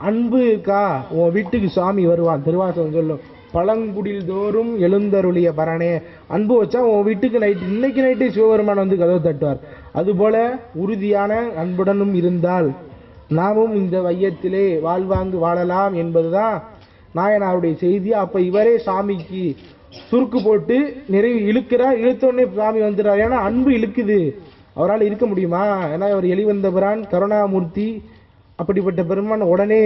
அன்பு இருக்கா, உன் வீட்டுக்கு சுவாமி வருவான். திருவாசகம் சொல்லும், பழங்குடில் தோறும் எழுந்தருளிய பரணே. அன்பு வச்சா உன் வீட்டுக்கு இன்னைக்கு நைட்டு சிவபெருமான் வந்து கதவு தட்டுவார். அதுபோல உறுதியான அன்புடனும் இருந்தால் நாமும் இந்த வையத்திலே வாழ்வாங்கு வாழலாம் என்பதுதான் நாயனாருடைய செய்தி. அப்ப இவரே சாமிக்கு சுருக்கு போட்டு நிறைவு இழுக்கிறார். இழுத்தோடனே சாமி வந்துடுறார். ஏன்னா அன்பு இழுக்குது, அவரால் இருக்க முடியுமா? ஏன்னா அவர் எளிவந்த பிரான் கருணாமூர்த்தி. அப்படிப்பட்ட பெருமான் உடனே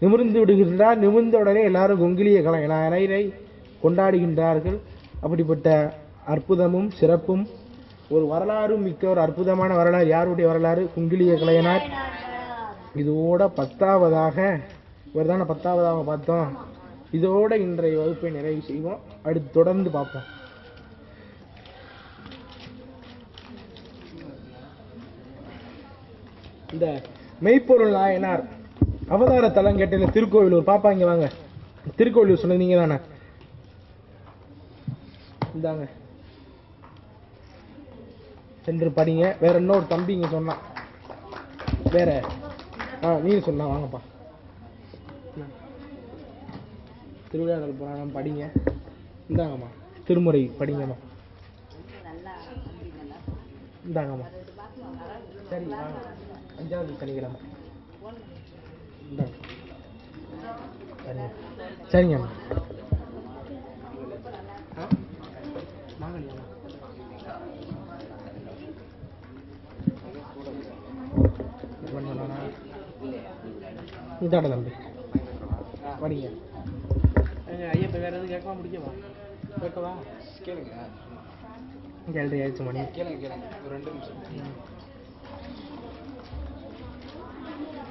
நிமிர்ந்து விடுகின்றார். நிமிர்ந்த உடனே எல்லாரும் குங்கிலிய கலைஞரை கொண்டாடுகின்றார்கள். அப்படிப்பட்ட அற்புதமும் சிறப்பும் ஒரு வரலாறும் மிக்க ஒரு அற்புதமான வரலாறு. யாருடைய வரலாறு? குங்கிலிய கலைஞனார். இதோட 10ஆவதாக, இவர் தானே 10ஆவதாக பார்த்தோம். இதோட இன்றைய வகுப்பை நிறைவு செய்வோம். அடுத்து தொடர்ந்து பார்ப்போம். இந்த மெய்ப்பொருள் நாயனார் அவதார தலம் கேட்ட திருக்கோவிலூர் பாப்பா, இங்க வாங்க. திருக்கோவிலூர் சொன்னது நீங்க தானே? இந்தாங்க சென்று படிங்க. வேற இன்னொரு தம்பி இங்க சொன்னான். வேற நீங்க சொன்னா வாங்கப்பா. திருவிழாடல் புராணம் படிங்க. இந்தாங்கம்மா திருமுறை படிங்கம்மா. இந்தாங்கம்மா. சரி, 5வது சனிக்கிழமை. இந்தாங்க. சரிங்கம்மா. இதாட தம்பி படிங்க. ஐயப்ப வேற எதுவும் கேட்கவா? முடிக்கவா? கேட்கவா? கேளுங்க. 7:30 ஆயிடுச்சு மணி. கேளுங்க ஒரு 2 நிமிஷம்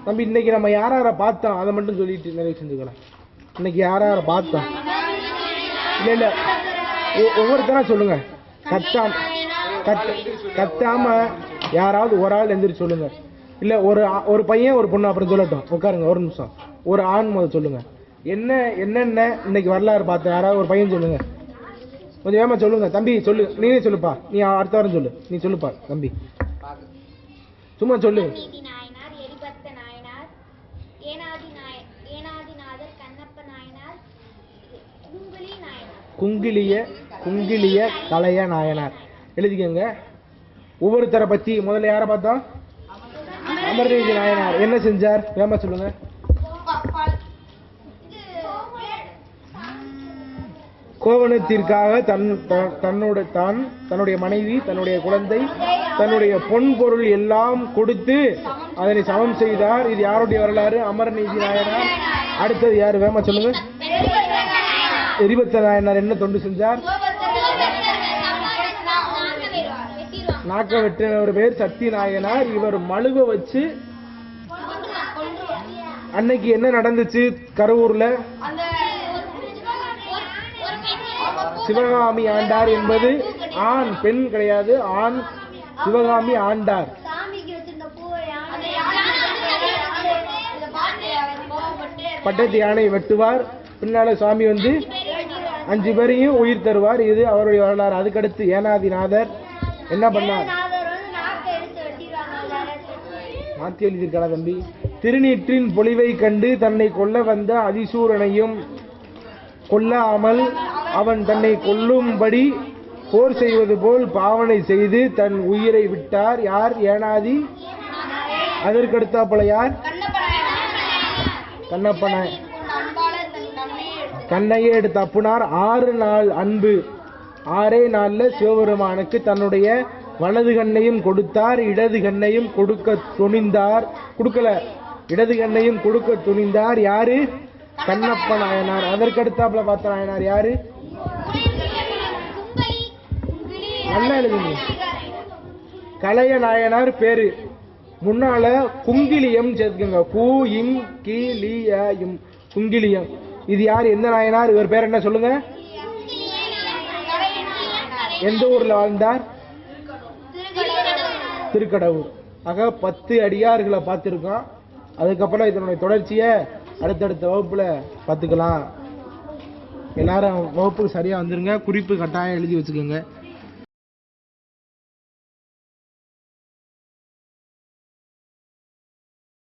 தம்பி. இன்னைக்கு நம்ம யார பார்த்தோம் அதை மட்டும் சொல்லிட்டு நிறைய செஞ்சுக்கலாம். இன்னைக்கு யார பார்த்தோம்? இல்ல ஒவ்வொருத்தரா சொல்லுங்க. கத்தாம யாராவது ஒரு ஆள் எந்திரிச்சு சொல்லுங்க. இல்ல ஒரு பையன் ஒரு பொண்ணு அப்புறம் சொல்லட்டும். உட்காருங்க ஒரு நிமிஷம். ஒரு ஆண் முதல் சொல்லுங்க. என்னென்ன இன்னைக்கு வரலாறு பார்த்த யாராவது ஒரு பையன் சொல்லுங்க. கொஞ்சம் வேகமா சொல்லுங்க தம்பி. சொல்லு, நீனே சொல்லுப்பா. நீ அடுத்த வாரம் சொல்லு. நீ சொல்லுப்பா தம்பி, சும்மா சொல்லு. குங்கிலிய கலைய நாயனார் எழுதிக்கங்க. ஒவ்வொருத்தரை பத்தி முதல்ல யாரை பார்த்தோம்? அமர்நீதி நாயனார். என்ன செஞ்சார்? வேகமா சொல்லுங்க. கோவணத்திற்காக தன்னுடைய மனைவி, தன்னுடைய குழந்தை, தன்னுடைய பொன் பொருள் எல்லாம் கொடுத்து அதனை சமம் செய்தார். இது யாருடைய வரலாறு? அமர்நீதி நாயனார். அடுத்தது யாரு? வேகமா சொல்லுங்க. எரிபத்த நாயனார் என்ன தொண்டு செஞ்சார்? நாக்க வெட்டின ஒரு பேர் சக்தி நாயனார். இவர் மழுவ வச்சு அன்னைக்கு என்ன நடந்துச்சு கரூர்ல? சிவகாமி ஆண்டார் என்பது ஆண், பெண் கிடையாது. ஆண் சிவகாமி ஆண்டார். பட்டத்து யானை வெட்டுவார். பின்னால சுவாமி வந்து 5 பேரையும் உயிர் தருவார். இது அவருடைய வரலாறு. அதுக்கடுத்து ஏனாதிநாதர் என்ன பண்ணார்? மாத்தி எழுதியிருக்கா தம்பி? திருநீற்றின் பொலிவை கண்டு தன்னை கொல்ல வந்த அதிசூரனையும் கொல்லாமல் அவன் தன்னை கொல்லும்படி போர் செய்வது போல் பாவனை செய்து தன் உயிரை விட்டார். யார்? ஏனாதி. அதற்கடுத்தாப்புல யார்? கண்ணப்பன. கண்ணையே எடுத்து அப்புனார். 6 நாள் அன்பு. 6 நாள்ல சிவபெருமானுக்கு தன்னுடைய வலது கண்ணையும் கொடுத்தார், இடது கண்ணையும் கொடுக்க துணிந்தார். கொடுக்கல, இடது கண்ணையும் கொடுக்க துணிந்தார். யாரு? கண்ணப்ப நாயனார். அதற்கடுத்தாப்புல பார்த்த நாயனார் யாரு? நல்லா எழுதுங்க. கலைய நாயனார் பேரு. முன்னால குங்கிலியம் சேர்த்துக்கங்க. கு இம் கி லி யம், குங்கிலியம். இது யார்? எந்த நாயனார்? இவர் பேர் என்ன சொல்லுங்க? எந்த ஊர்ல வாழ்ந்தார்? திருக்கடவுர். ஆக 10 அடியார்களை பார்த்திருக்கோம். அதுக்கப்புறம் இதனுடைய தொடர்ச்சியை அடுத்தடுத்த வகுப்புல பார்த்துக்கலாம். எல்லாரும் வகுப்புக்கு சரியா வந்துருங்க. குறிப்பு கட்டாயம் எழுதி வச்சுக்கோங்க.